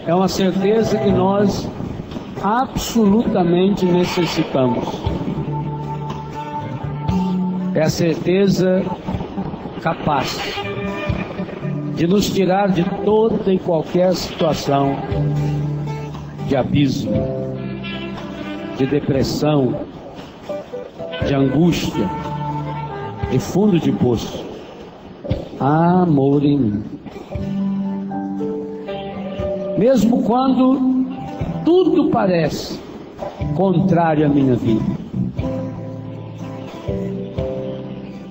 é uma certeza que nós absolutamente necessitamos. É a certeza capaz de nos tirar de toda e qualquer situação de abismo, de depressão, de angústia, de fundo de poço. Há amor em mim. Mesmo quando tudo parece contrário à minha vida.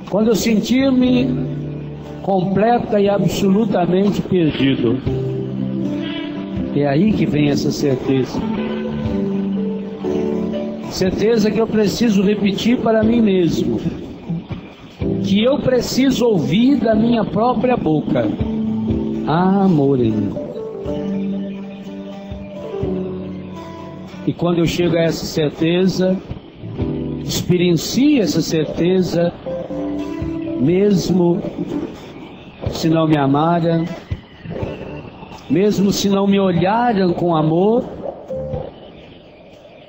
Quando eu sentir-me completa e absolutamente perdido. É aí que vem essa certeza. Certeza que eu preciso repetir para mim mesmo. Que eu preciso ouvir da minha própria boca. Há amor em mim. E quando eu chego a essa certeza, experiencio essa certeza, mesmo se não me amaram, mesmo se não me olharam com amor,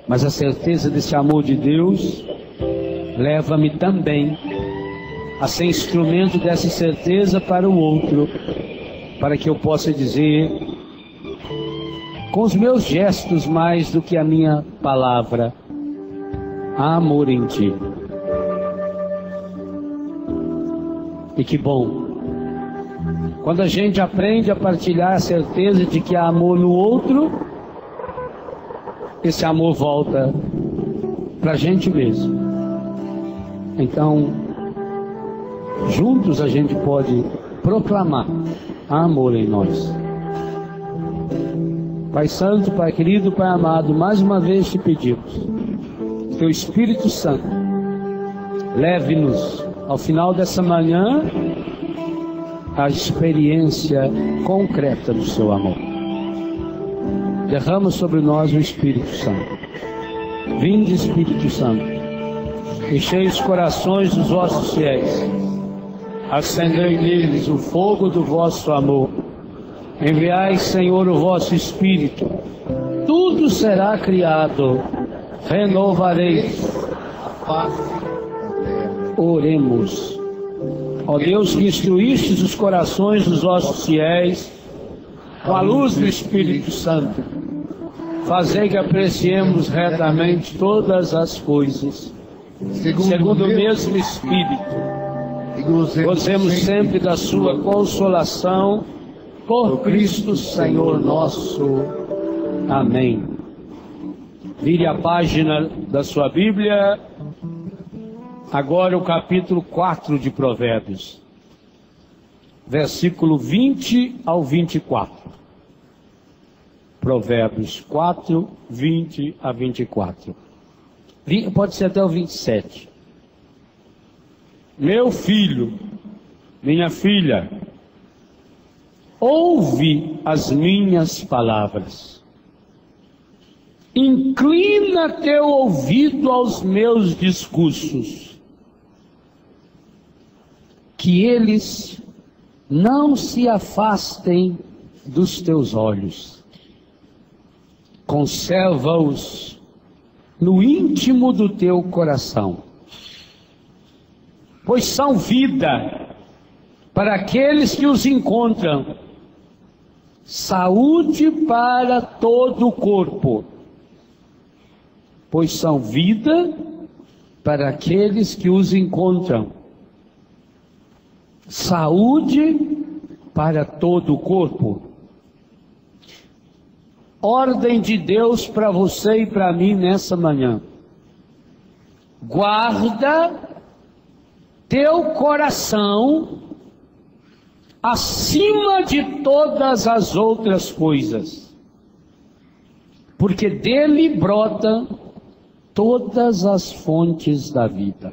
mas a certeza desse amor de Deus leva-me também a ser instrumento dessa certeza para o outro, para que eu possa dizer com os meus gestos mais do que a minha palavra: há amor em ti. E que bom quando a gente aprende a partilhar a certeza de que há amor no outro, esse amor volta para a gente mesmo. Então, juntos a gente pode proclamar amor em nós. Pai Santo, Pai querido, Pai amado, mais uma vez te pedimos que Teu Espírito Santo leve-nos ao final dessa manhã a experiência concreta do Seu amor. Derrama sobre nós o Espírito Santo. Vinde, Espírito Santo, enchei os corações dos vossos fiéis, acendei neles o fogo do vosso amor. Enviai, Senhor, o vosso Espírito, tudo será criado, renovareis a face da terra. Oremos. Ó Deus, que instruístes os corações dos vossos fiéis com a luz do Espírito Santo, fazei que apreciemos retamente todas as coisas, segundo o mesmo Espírito, e gozemos sempre da sua consolação, por Cristo Senhor nosso. Amém. Vire a página da sua Bíblia, agora o capítulo 4 de Provérbios, versículo 20 ao 24. Provérbios 4, 20 a 24. Pode ser até o 27. Meu filho, minha filha, ouve as minhas palavras. Inclina teu ouvido aos meus discursos, que eles não se afastem dos teus olhos. Conserva-os no íntimo do teu coração, pois são vida para aqueles que os encontram, saúde para todo o corpo, pois são vida para aqueles que os encontram, saúde para todo o corpo. Ordem de Deus para você e para mim nessa manhã: guarda teu coração acima de todas as outras coisas, porque dele brotam todas as fontes da vida.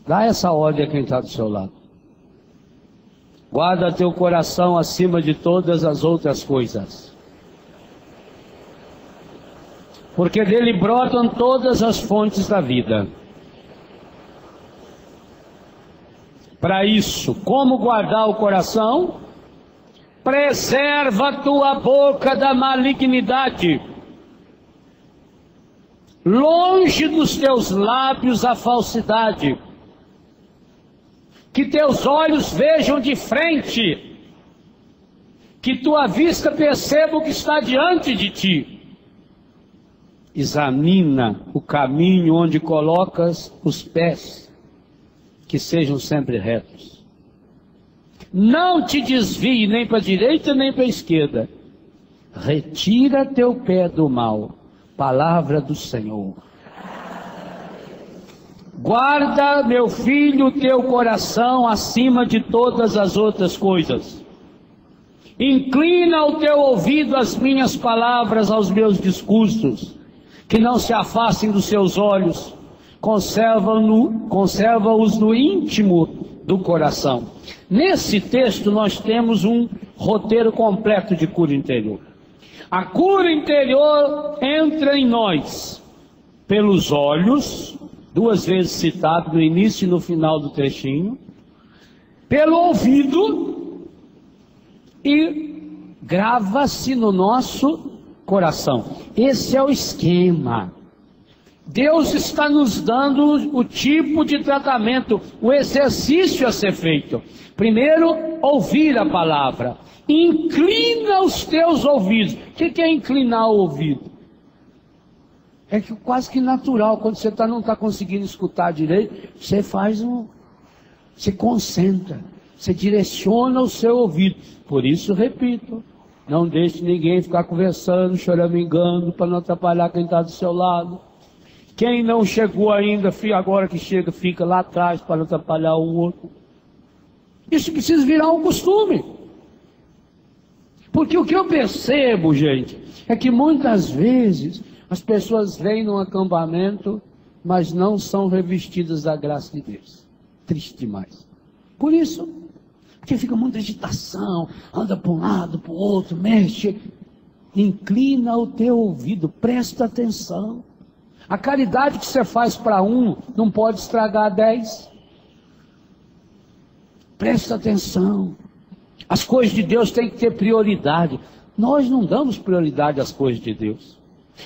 Dá essa ordem a quem está do seu lado. Guarda teu coração acima de todas as outras coisas, porque dele brotam todas as fontes da vida. Para isso, como guardar o coração? Preserva a tua boca da malignidade. Longe dos teus lábios a falsidade. Que teus olhos vejam de frente. Que tua vista perceba o que está diante de ti. Examina o caminho onde colocas os pés, que sejam sempre retos. Não te desvie nem para a direita nem para a esquerda. Retira teu pé do mal. Palavra do Senhor. Guarda, meu filho, teu coração acima de todas as outras coisas. Inclina o teu ouvido às minhas palavras, aos meus discursos. Que não se afastem dos seus olhos. Conserva-os no íntimo do coração. Nesse texto nós temos um roteiro completo de cura interior. A cura interior entra em nós pelos olhos, 2 vezes citado no início e no final do trechinho, pelo ouvido e grava-se no nosso coração. Esse é o esquema. Deus está nos dando o tipo de tratamento, o exercício a ser feito. Primeiro, ouvir a palavra. Inclina os teus ouvidos. O que é inclinar o ouvido? É que quase que natural, quando você não está conseguindo escutar direito, você você concentra, você direciona o seu ouvido. Por isso, repito, não deixe ninguém ficar conversando, choramingando, para não atrapalhar quem está do seu lado. Quem não chegou ainda, agora que chega, fica lá atrás para não atrapalhar o outro. Isso precisa virar um costume. Porque o que eu percebo, gente, é que muitas vezes as pessoas vêm num acampamento, mas não são revestidas da graça de Deus. Triste demais. Por isso, porque fica muita agitação, anda para um lado, para o outro, mexe. Inclina o teu ouvido, presta atenção. A caridade que você faz para um não pode estragar 10. Presta atenção. As coisas de Deus têm que ter prioridade. Nós não damos prioridade às coisas de Deus.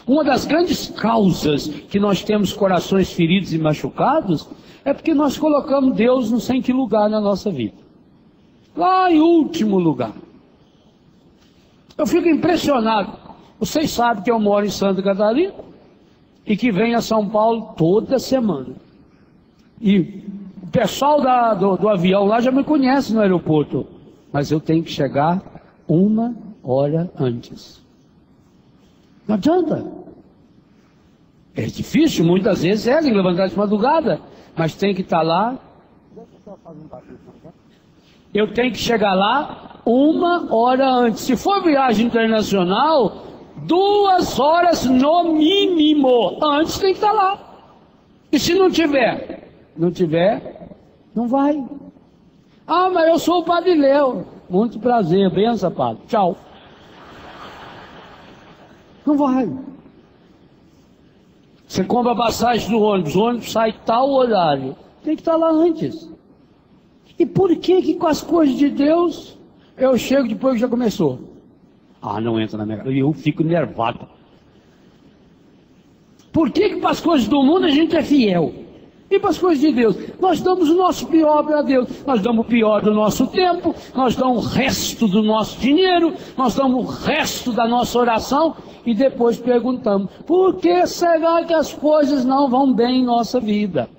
Uma das grandes causas que nós temos corações feridos e machucados é porque nós colocamos Deus não sei em que lugar na nossa vida. Lá em último lugar. Eu fico impressionado. Vocês sabem que eu moro em Santa Catarina e que venho a São Paulo toda semana. E o pessoal do avião lá já me conhece no aeroporto. Mas eu tenho que chegar 1 hora antes. Não adianta. É difícil, muitas vezes tem que levantar de madrugada. Mas tem que estar lá. Eu tenho que chegar lá 1 hora antes. Se for viagem internacional, 2 horas no mínimo. Antes tem que estar lá. E se não tiver? Não vai. Ah, mas eu sou o Padre Léo. Muito prazer, benção, Padre. Tchau. Não vai. Você compra a passagem do ônibus, o ônibus sai tal horário. Tem que estar lá antes. E por que com as coisas de Deus eu chego depois que já começou? Ah, não entra na minha cara. Eu fico nervado. Por que para as coisas do mundo a gente é fiel? E para as coisas de Deus? Nós damos o nosso pior para Deus. Nós damos o pior do nosso tempo, nós damos o resto do nosso dinheiro, nós damos o resto da nossa oração e depois perguntamos, por que será que as coisas não vão bem em nossa vida?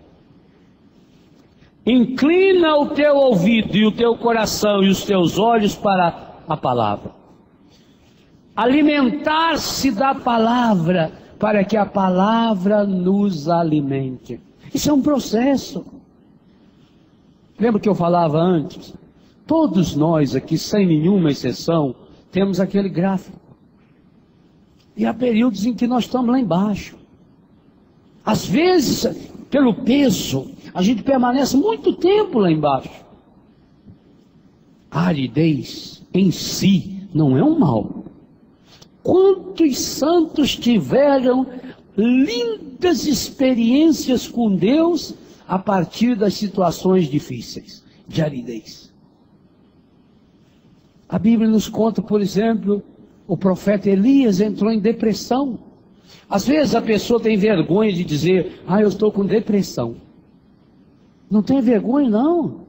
Inclina o teu ouvido e o teu coração e os teus olhos para a palavra. Alimentar-se da palavra para que a palavra nos alimente. Isso é um processo. Lembra que eu falava antes? Todos nós aqui, sem nenhuma exceção, temos aquele gráfico. E há períodos em que nós estamos lá embaixo. Às vezes, pelo peso, a gente permanece muito tempo lá embaixo. A aridez em si não é um mal. Quantos santos tiveram lindas experiências com Deus a partir das situações difíceis, de aridez. A Bíblia nos conta, por exemplo, o profeta Elias entrou em depressão. Às vezes a pessoa tem vergonha de dizer, eu estou com depressão. Não tem vergonha, não.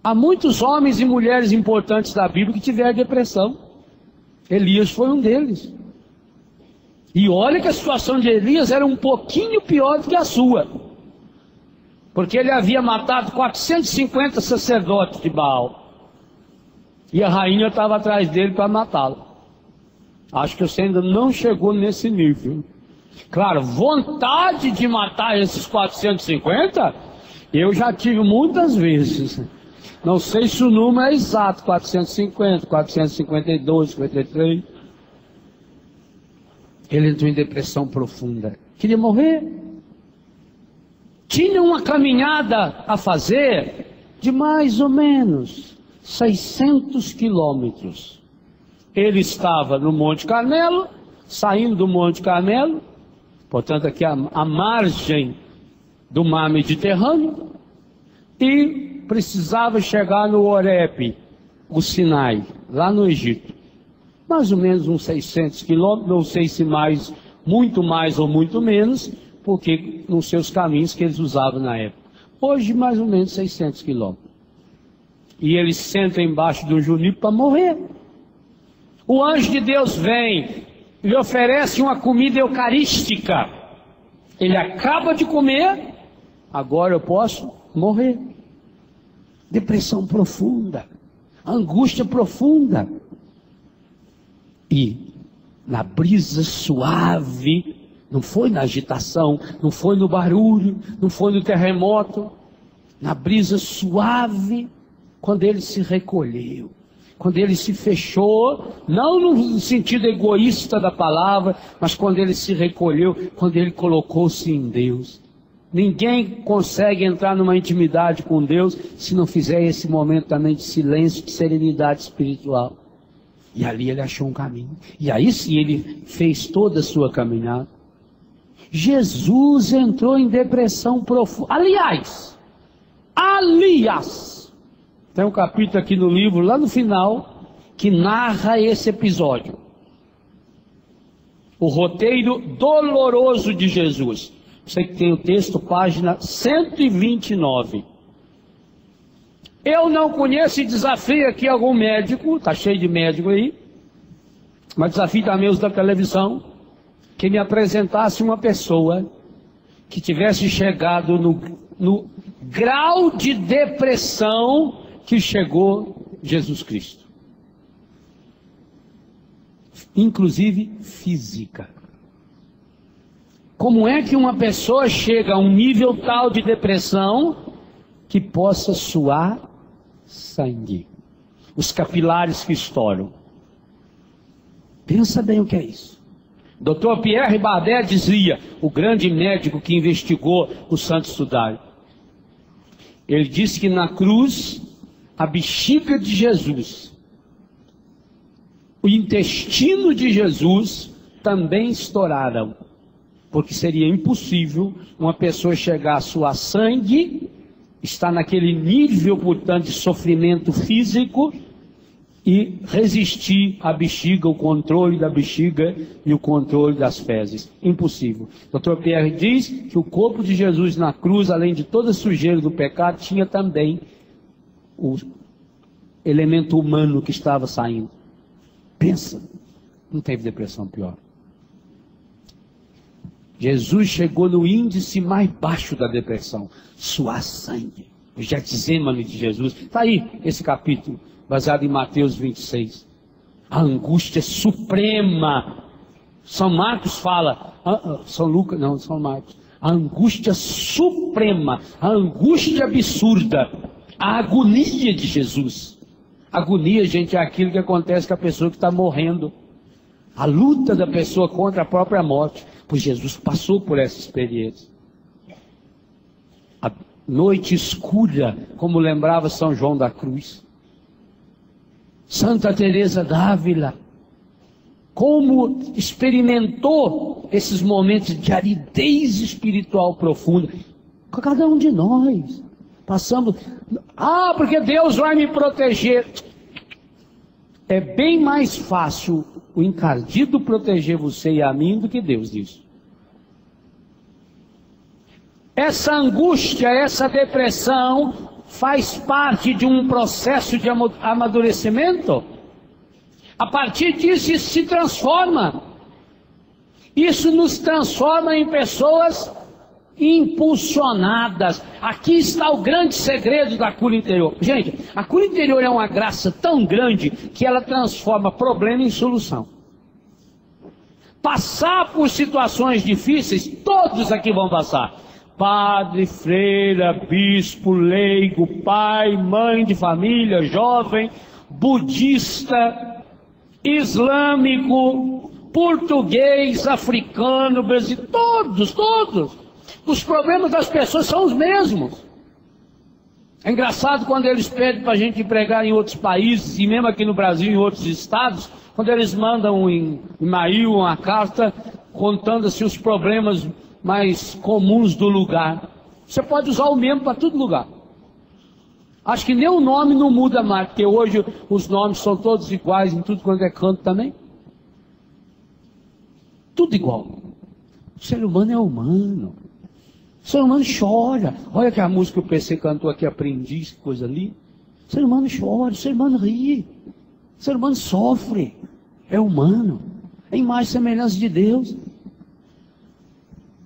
Há muitos homens e mulheres importantes da Bíblia que tiveram depressão. Elias foi um deles. E olha que a situação de Elias era um pouquinho pior do que a sua. Porque ele havia matado 450 sacerdotes de Baal. E a rainha estava atrás dele para matá-lo. Acho que você ainda não chegou nesse nível. Claro, vontade de matar esses 450, eu já tive muitas vezes. Não sei se o número é exato, 450, 452, 53. Ele entrou em depressão profunda. Queria morrer. Tinha uma caminhada a fazer de mais ou menos 600 quilômetros. Ele estava no Monte Carmelo, saindo do Monte Carmelo, portanto aqui a margem do mar Mediterrâneo, e precisava chegar no Horebe, o Sinai, lá no Egito. Mais ou menos uns 600 quilômetros, não sei se mais, muito mais ou muito menos, porque nos seus caminhos que eles usavam na época. Hoje mais ou menos 600 quilômetros. E ele senta embaixo de um junipo para morrer. O anjo de Deus vem, lhe oferece uma comida eucarística. Ele acaba de comer, agora eu posso morrer. Depressão profunda, angústia profunda. E na brisa suave, não foi na agitação, não foi no barulho, não foi no terremoto, na brisa suave, quando ele se recolheu. Quando ele se fechou, não no sentido egoísta da palavra, mas quando ele se recolheu, quando ele colocou-se em Deus. Ninguém consegue entrar numa intimidade com Deus se não fizer esse momento também de silêncio, de serenidade espiritual. E ali ele achou um caminho. E aí sim ele fez toda a sua caminhada. Jesus entrou em depressão profunda. Aliás, tem um capítulo aqui no livro, lá no final, que narra esse episódio. O roteiro doloroso de Jesus. Você que tem o texto, página 129. Eu não conheço e desafio aqui algum médico, está cheio de médico aí, mas desafio também os da televisão, que me apresentasse uma pessoa que tivesse chegado no grau de depressão que chegou Jesus Cristo, inclusive física. Como é que uma pessoa chega a um nível tal de depressão que possa suar sangue, os capilares que estouram? Pensa bem o que é isso. Dr. Pierre Bardet dizia, o grande médico que investigou o Santo Sudário, ele disse que na cruz a bexiga de Jesus, o intestino de Jesus também estouraram, porque seria impossível uma pessoa chegar a suar sangue, estar naquele nível, portanto, de sofrimento físico e resistir à bexiga, o controle da bexiga e o controle das fezes. Impossível. Dr. Pierre diz que o corpo de Jesus na cruz, além de toda a sujeira do pecado, tinha também o elemento humano que estava saindo. Pensa, não teve depressão pior. Jesus chegou no índice mais baixo da depressão, suar sangue. O Getsemane de Jesus. Está aí esse capítulo, baseado em Mateus 26. A angústia suprema. São Marcos fala, São Lucas, não, São Marcos. A angústia suprema, a angústia absurda, a agonia de Jesus. Agonia, gente, é aquilo que acontece com a pessoa que está morrendo. A luta da pessoa contra a própria morte. Pois Jesus passou por essa experiência. A noite escura, como lembrava São João da Cruz. Santa Teresa d'Ávila, como experimentou esses momentos de aridez espiritual profunda. Cada um de nós passamos. Porque Deus vai me proteger. É bem mais fácil o encardido proteger você e a mim do que Deus diz. Essa angústia, essa depressão faz parte de um processo de amadurecimento. A partir disso, isso se transforma. Isso nos transforma em pessoas impulsionadas. Aqui está o grande segredo da cura interior. Gente, a cura interior é uma graça tão grande que ela transforma problema em solução. Passar por situações difíceis, todos aqui vão passar. Padre, freira, bispo, leigo, pai, mãe de família, jovem, budista, islâmico, português, africano, brasileiro, todos. Os problemas das pessoas são os mesmos. É engraçado quando eles pedem para a gente pregar em outros países, e mesmo aqui no Brasil, em outros estados, quando eles mandam em e-mail uma carta contando assim, os problemas mais comuns do lugar. Você pode usar o mesmo para todo lugar. Acho que nem o nome não muda mais, porque hoje os nomes são todos iguais em tudo quanto é canto também. Tudo igual. O ser humano é humano. O ser humano chora. Olha que a música que o PC cantou aqui, Aprendiz, que coisa ali. O ser humano chora, o ser humano ri. O ser humano sofre. É humano. É imagem e semelhança de Deus.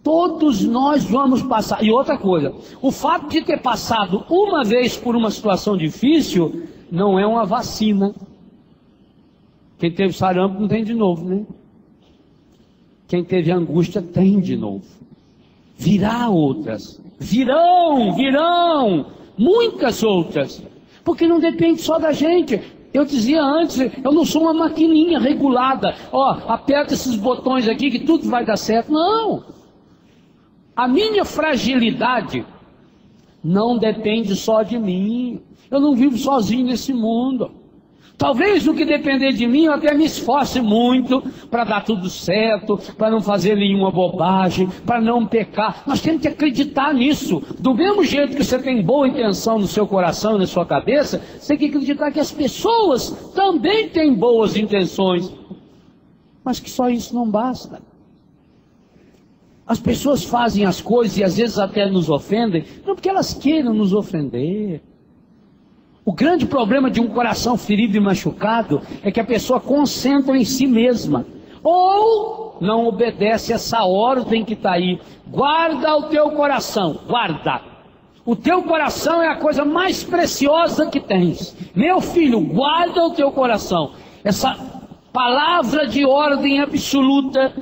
Todos nós vamos passar. E outra coisa, o fato de ter passado uma vez por uma situação difícil, não é uma vacina. Quem teve sarampo não tem de novo, né? Quem teve angústia tem de novo. Virá outras. Virão muitas outras. Porque não depende só da gente. Eu dizia antes, eu não sou uma maquininha regulada. Ó, aperta esses botões aqui que tudo vai dar certo. Não. A minha fragilidade não depende só de mim. Eu não vivo sozinho nesse mundo. Talvez no que depender de mim eu até me esforce muito para dar tudo certo, para não fazer nenhuma bobagem, para não pecar. Nós temos que acreditar nisso. Do mesmo jeito que você tem boa intenção no seu coração e na sua cabeça, você tem que acreditar que as pessoas também têm boas intenções. Mas que só isso não basta. As pessoas fazem as coisas e às vezes até nos ofendem, não porque elas queiram nos ofender. O grande problema de um coração ferido e machucado é que a pessoa concentra em si mesma. Ou não obedece essa ordem que está aí. Guarda o teu coração, guarda. O teu coração é a coisa mais preciosa que tens. Meu filho, guarda o teu coração. Essa palavra de ordem absoluta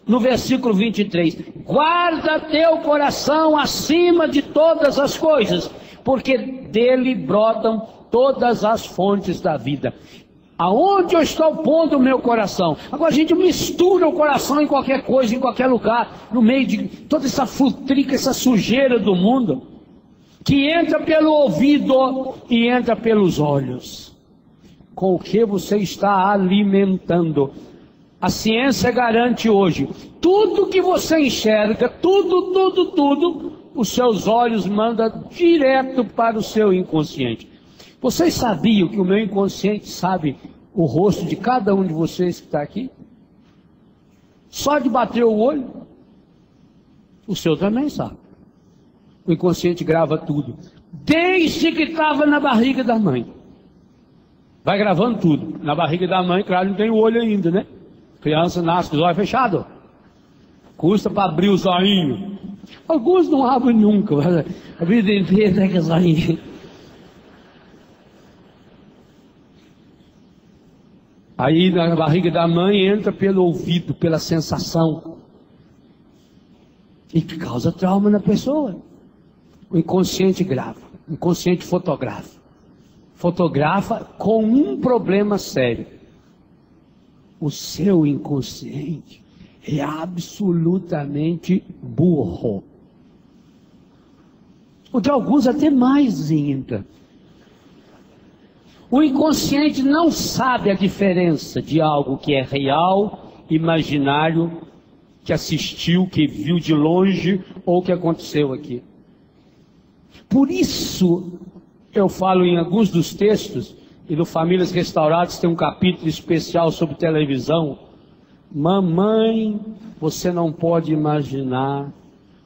no versículo 23. Guarda teu coração acima de todas as coisas, porque dele brotam todas as fontes da vida. Aonde eu estou pondo o meu coração? Agora a gente mistura o coração em qualquer coisa, em qualquer lugar, no meio de toda essa futrica, essa sujeira do mundo, que entra pelo ouvido e entra pelos olhos. Com o que você está alimentando? A ciência garante hoje, tudo que você enxerga, tudo, os seus olhos mandam direto para o seu inconsciente. Vocês sabiam que o meu inconsciente sabe o rosto de cada um de vocês que está aqui? Só de bater o olho, o seu também sabe. O inconsciente grava tudo, desde que estava na barriga da mãe. Vai gravando tudo. Na barriga da mãe, claro, não tem o olho ainda, né? Criança nasce com os olhos fechados. Custa para abrir o zoinho. Alguns não abrem nunca. A vida inteira é que zoinho. Aí na barriga da mãe entra pelo ouvido, pela sensação. E que causa trauma na pessoa. O inconsciente grava. O inconsciente fotografa. Fotografa com um problema sério. O seu inconsciente é absolutamente burro. O de alguns até mais ainda. O inconsciente não sabe a diferença de algo que é real, imaginário, que assistiu, que viu de longe ou que aconteceu aqui. Por isso, eu falo em alguns dos textos E no Famílias Restauradas tem um capítulo especial sobre televisão. Mamãe, você não pode imaginar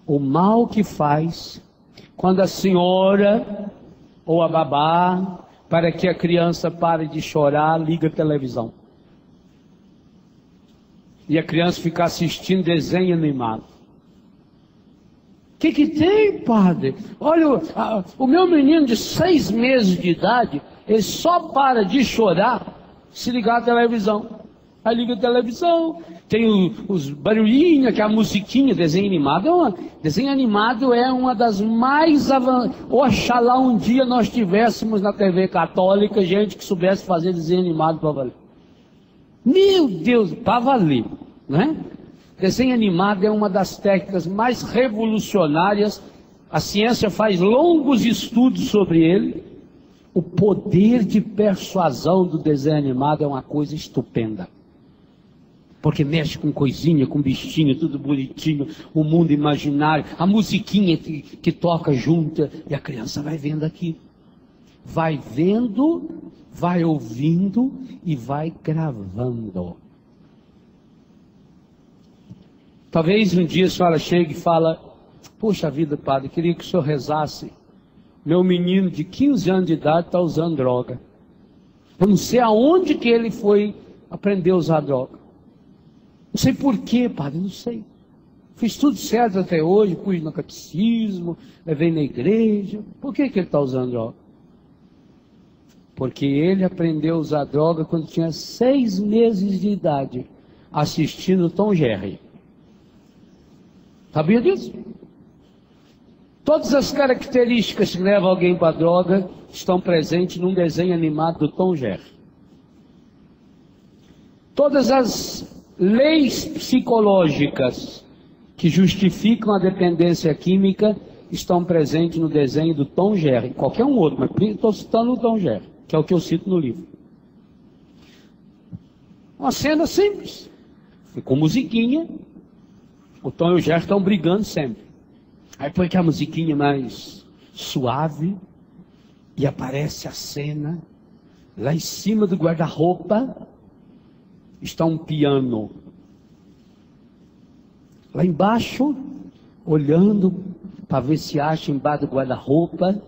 o mal que faz quando a senhora ou a babá, para que a criança pare de chorar, liga a televisão. E a criança fica assistindo desenho animado. O que tem, padre? Olha, o meu menino de 6 meses de idade, ele só para de chorar se ligar a televisão. Aí liga a televisão, tem os barulhinhos, que é a musiquinha, desenho animado. Desenho animado é uma das mais avançadas. Oxalá um dia nós tivéssemos na TV católica gente que soubesse fazer desenho animado para valer. Meu Deus, para valer, né? Desenho animado é uma das técnicas mais revolucionárias. A ciência faz longos estudos sobre ele. O poder de persuasão do desenho animado é uma coisa estupenda. Porque mexe com coisinha, com bichinho, tudo bonitinho, o mundo imaginário, a musiquinha que toca junto, e a criança vai vendo aqui. Vai vendo, vai ouvindo e vai gravando. Talvez um dia a senhora chegue e fala: poxa vida, padre, queria que o senhor rezasse. Meu menino de 15 anos de idade está usando droga. Eu não sei aonde que ele foi aprender a usar droga. Não sei porquê, padre, não sei. Fiz tudo certo até hoje, pus no catecismo, levei na igreja. Por que ele está usando droga? Porque ele aprendeu a usar droga quando tinha 6 meses de idade, assistindo Tom Jerry. Sabia disso? Todas as características que levam alguém para a droga estão presentes num desenho animado do Tom Jerry. Todas as leis psicológicas que justificam a dependência química estão presentes no desenho do Tom Jerry. Qualquer um outro, mas estou citando o Tom Jerry, que é o que eu cito no livro. Uma cena simples, com musiquinha. O Tom e o Jerry estão brigando sempre. Aí põe aquela musiquinha mais suave e aparece a cena. Lá em cima do guarda-roupa está um piano. Lá embaixo, olhando para ver se acha embaixo do guarda-roupa,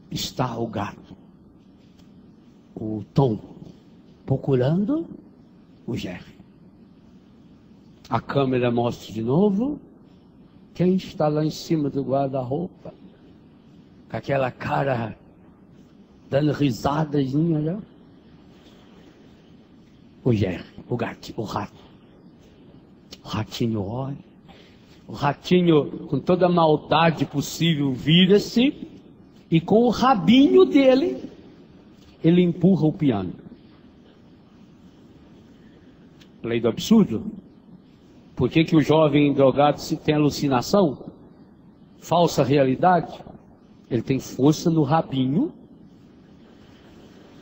está o gato. O Tom procurando o Jerry. A câmera mostra de novo quem está lá em cima do guarda-roupa, com aquela cara dando risadazinha já. O Jerry, o gato, o rato. O ratinho olha. O ratinho, com toda a maldade possível, vira-se e com o rabinho dele, ele empurra o piano. Lei do absurdo. Por que o jovem drogado tem alucinação? Falsa realidade. Ele tem força no rabinho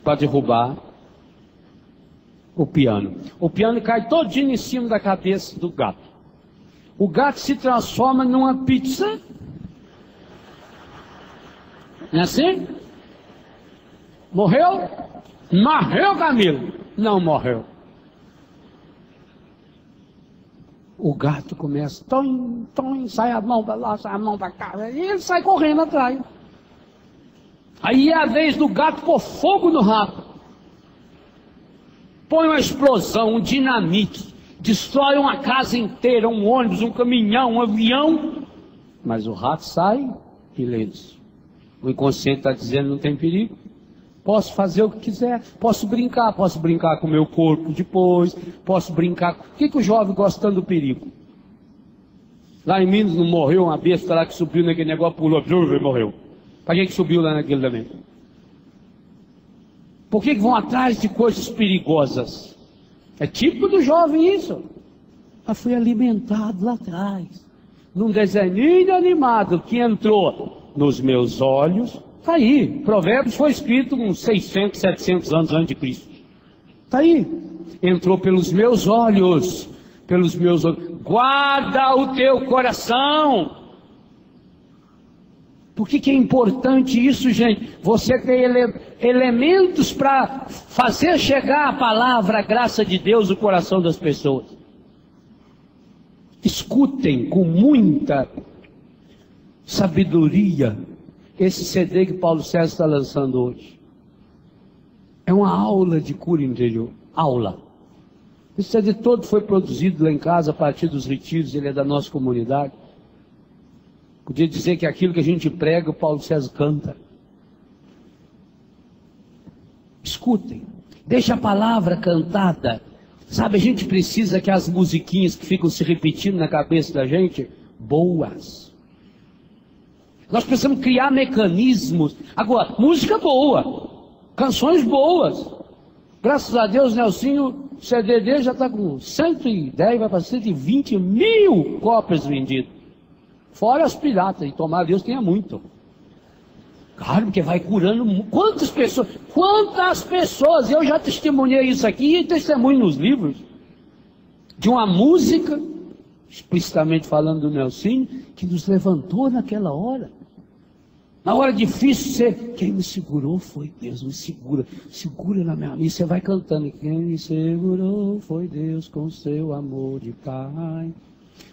para derrubar o piano. O piano cai todinho em cima da cabeça do gato. O gato se transforma numa pizza. Não é assim? Morreu? Morreu, Camilo? Não morreu. O gato começa, sai a mão para lá, sai a mão para cá, e ele sai correndo atrás. Aí é a vez do gato pôr fogo no rato. Põe uma explosão, um dinamite, destrói uma casa inteira, um ônibus, um caminhão, um avião. Mas o rato sai ileso. O inconsciente está dizendo: não tem perigo. Posso fazer o que quiser, posso brincar com o meu corpo depois, posso brincar. O que o jovem gosta tanto do perigo? Lá em Minas não morreu uma besta lá que subiu naquele negócio, pulou e morreu. Para quem que subiu lá naquele também? Por que vão atrás de coisas perigosas? É típico do jovem isso. Eu fui alimentado lá atrás, num desenho animado que entrou nos meus olhos. Está aí, Provérbios foi escrito uns 600, 700 anos antes de Cristo. Está aí, entrou pelos meus olhos, guarda o teu coração. Por que é importante isso, gente? Você tem elementos para fazer chegar a palavra, a graça de Deus no coração das pessoas. Escutem com muita sabedoria esse CD que Paulo César está lançando hoje. É uma aula de cura interior. Aula. Esse CD todo foi produzido lá em casa a partir dos retiros, ele é da nossa comunidade. Podia dizer que aquilo que a gente prega, o Paulo César canta. Escutem, deixa a palavra cantada. Sabe, a gente precisa que as musiquinhas que ficam se repetindo na cabeça da gente, boas. Nós precisamos criar mecanismos. Agora, música boa, canções boas. Graças a Deus, Nelsinho, o CD dele já está com 110, vai para 120 mil cópias vendidas. Fora as piratas, e tomara Deus tenha muito. Claro, porque vai curando. Quantas pessoas, eu já testemunhei isso aqui, e testemunho nos livros, de uma música, explicitamente falando do Nelsinho, que nos levantou naquela hora. Na hora difícil, quem me segurou foi Deus, me segura na minha mão. E você vai cantando, quem me segurou foi Deus com seu amor de Pai.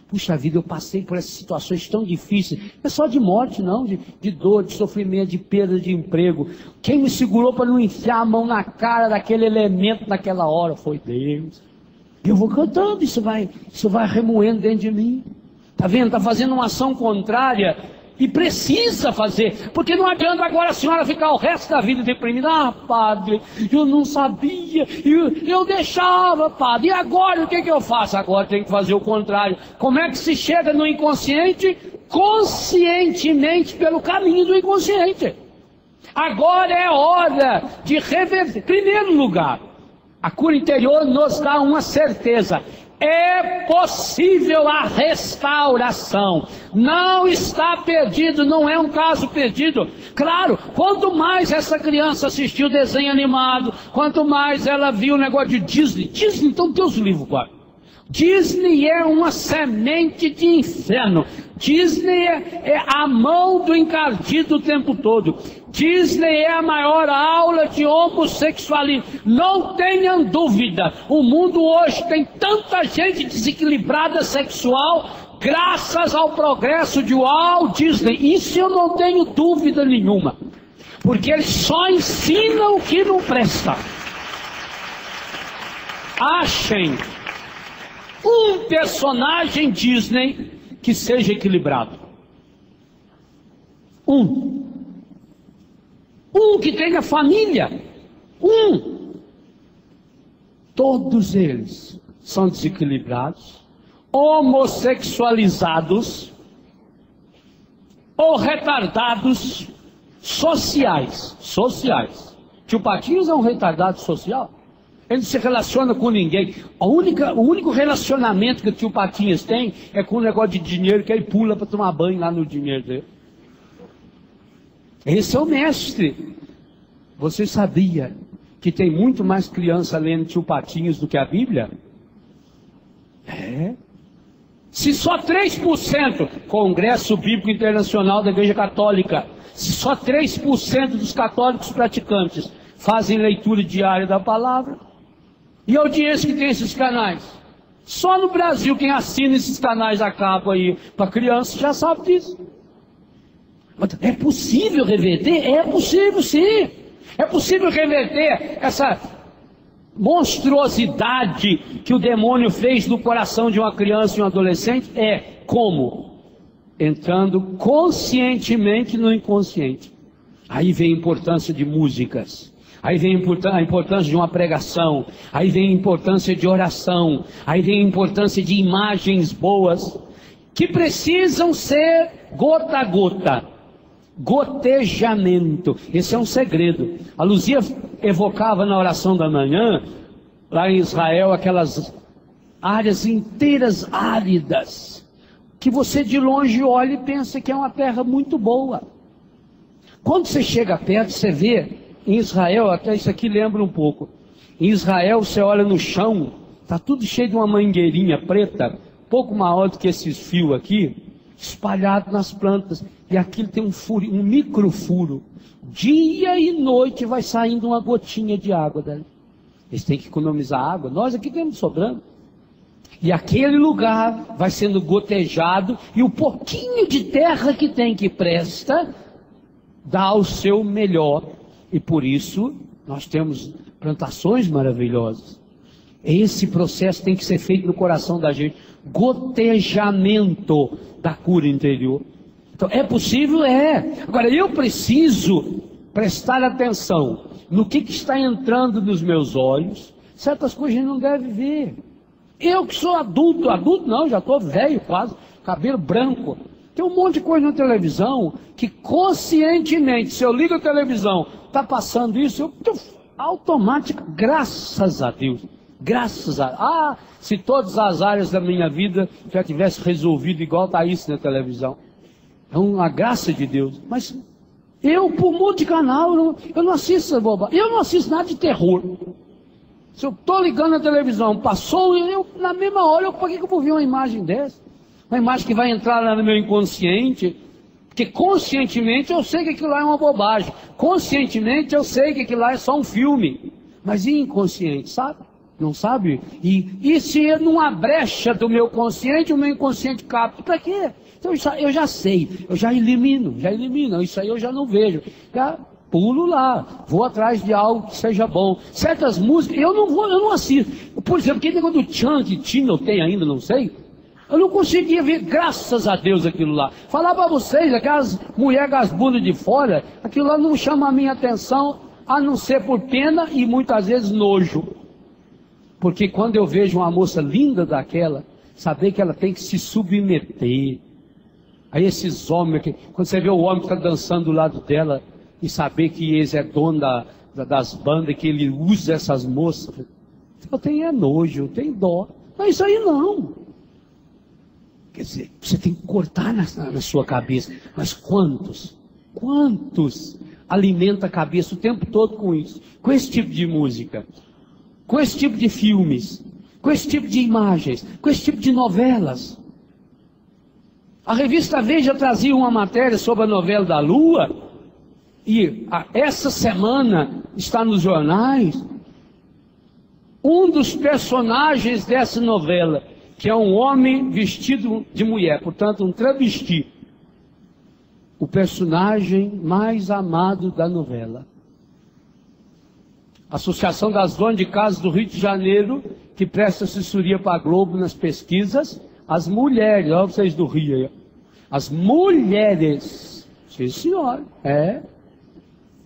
Puxa vida, eu passei por essas situações tão difíceis, não é só de morte não, de dor, de sofrimento, de perda de emprego. Quem me segurou para não enfiar a mão na cara daquele elemento naquela hora foi Deus. Eu vou cantando, isso vai remoendo dentro de mim. Está vendo? Está fazendo uma ação contrária. E precisa fazer, porque não adianta agora a senhora ficar o resto da vida deprimida. Ah, padre, eu não sabia, eu deixava, padre, e agora o que eu faço? Agora tem que fazer o contrário. Como é que se chega no inconsciente? Conscientemente, pelo caminho do inconsciente. Agora é hora de reverter. Em primeiro lugar, a cura interior nos dá uma certeza. É possível a restauração. Não está perdido, não é um caso perdido. Claro, quanto mais essa criança assistiu desenho animado, quanto mais ela viu o negócio de Disney. Disney, então Deus livre, pai. Disney é uma semente de inferno. Disney é a mão do encardido o tempo todo. Disney é a maior aula de homossexualismo. Não tenham dúvida. O mundo hoje tem tanta gente desequilibrada sexual graças ao progresso de Walt Disney. Isso eu não tenho dúvida nenhuma. Porque eles só ensinam o que não presta. Achem um personagem Disney que seja equilibrado. Um que tenha família. Todos eles são desequilibrados, homossexualizados ou retardados sociais. Tio Patinhos é um retardado social. Ele não se relaciona com ninguém. O único relacionamento que o tio Patinhas tem é com o negócio de dinheiro, que ele pula para tomar banho lá no dinheiro dele. Esse é o mestre. Você sabia que tem muito mais criança lendo tio Patinhas do que a Bíblia? É. Se só 3%, Congresso Bíblico Internacional da Igreja Católica, se só 3% dos católicos praticantes fazem leitura diária da palavra, e a audiência que tem esses canais? Só no Brasil quem assina esses canais a cabo aí para criança já sabe disso. É possível reverter? É possível, sim. É possível reverter essa monstruosidade que o demônio fez no coração de uma criança e um adolescente. Como? Entrando conscientemente no inconsciente. Aí vem a importância de músicas. Aí vem a importância de uma pregação, aí vem a importância de oração, aí vem a importância de imagens boas, que precisam ser gota a gota, gotejamento. Esse é um segredo. A Luzia evocava na oração da manhã, lá em Israel, aquelas áreas inteiras áridas, que você de longe olha e pensa que é uma terra muito boa. Quando você chega perto, você vê. Em Israel, até isso aqui lembra um pouco. Em Israel, você olha no chão, está tudo cheio de uma mangueirinha preta, pouco maior do que esses fios aqui. espalhado nas plantas, e aquilo tem um furo, um microfuro. Dia e noite vai saindo uma gotinha de água dali. Eles têm que economizar água, nós aqui temos sobrando. E aquele lugar vai sendo gotejado, e o pouquinho de terra que tem que presta, dá o seu melhor. E por isso, nós temos plantações maravilhosas. Esse processo tem que ser feito no coração da gente. Gotejamento da cura interior. Então, é possível? É. Agora, eu preciso prestar atenção no que está entrando nos meus olhos. Certas coisas a gente não deve ver. Eu que sou adulto não, já estou velho quase, cabelo branco. Tem um monte de coisa na televisão que conscientemente, se eu ligo a televisão, está passando isso, eu automático, graças a Deus. Se todas as áreas da minha vida já tivesse resolvido igual está isso na televisão. É uma graça de Deus. Mas eu, por um monte de canal, eu não assisto essa bobagem. Eu não assisto nada de terror. Se eu estou ligando a televisão, passou, na mesma hora, por que eu vou ver uma imagem dessa? Uma imagem que vai entrar lá no meu inconsciente. Porque conscientemente eu sei que aquilo lá é uma bobagem. Conscientemente eu sei que aquilo lá é só um filme. Mas inconsciente, sabe? Não sabe? E se numa brecha do meu consciente, o meu inconsciente capta. Para quê? Então eu já sei, eu já elimino. Isso aí eu já não vejo. Já pulo lá, vou atrás de algo que seja bom. Certas músicas, eu não assisto. Por exemplo, aquele negócio do Chant, Tino tem ainda, não sei. Eu não conseguia ver, graças a Deus, aquilo lá. Falar para vocês, aquelas mulheres com as bundas de fora, aquilo lá não chama a minha atenção, a não ser por pena e muitas vezes nojo. Porque quando eu vejo uma moça linda daquela, saber que ela tem que se submeter. Aí esses homens, quando você vê o homem que está dançando do lado dela, e saber que ele é dono das bandas, que ele usa essas moças, eu tenho nojo, eu tenho dó. Mas isso aí não. Quer dizer, você tem que cortar na sua cabeça. Mas quantos alimenta a cabeça o tempo todo com isso? Com esse tipo de música, com esse tipo de filmes, com esse tipo de imagens, com esse tipo de novelas. A revista Veja trazia uma matéria sobre a novela da Lua, e essa semana está nos jornais, um dos personagens dessa novela, que é um homem vestido de mulher, portanto um travesti, o personagem mais amado da novela. A Associação das Donas de Casa do Rio de Janeiro, que presta assessoria para a Globo nas pesquisas, as mulheres, olha vocês do Rio aí, as mulheres, sim senhor,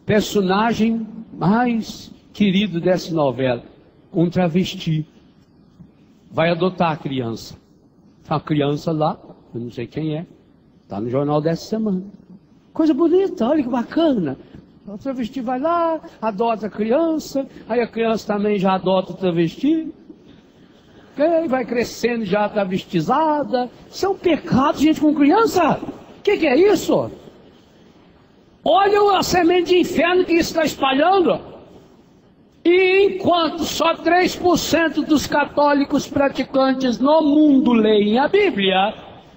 personagem mais querido dessa novela, um travesti, vai adotar a criança. A criança lá, eu não sei quem é, está no jornal dessa semana. Coisa bonita, olha que bacana. O travesti vai lá, adota a criança, aí a criança também já adota o travesti. Aí vai crescendo já travestizada. Isso é um pecado, gente, com criança. O que é isso? Olha a semente de inferno que isso está espalhando. E enquanto só 3% dos católicos praticantes no mundo leem a Bíblia,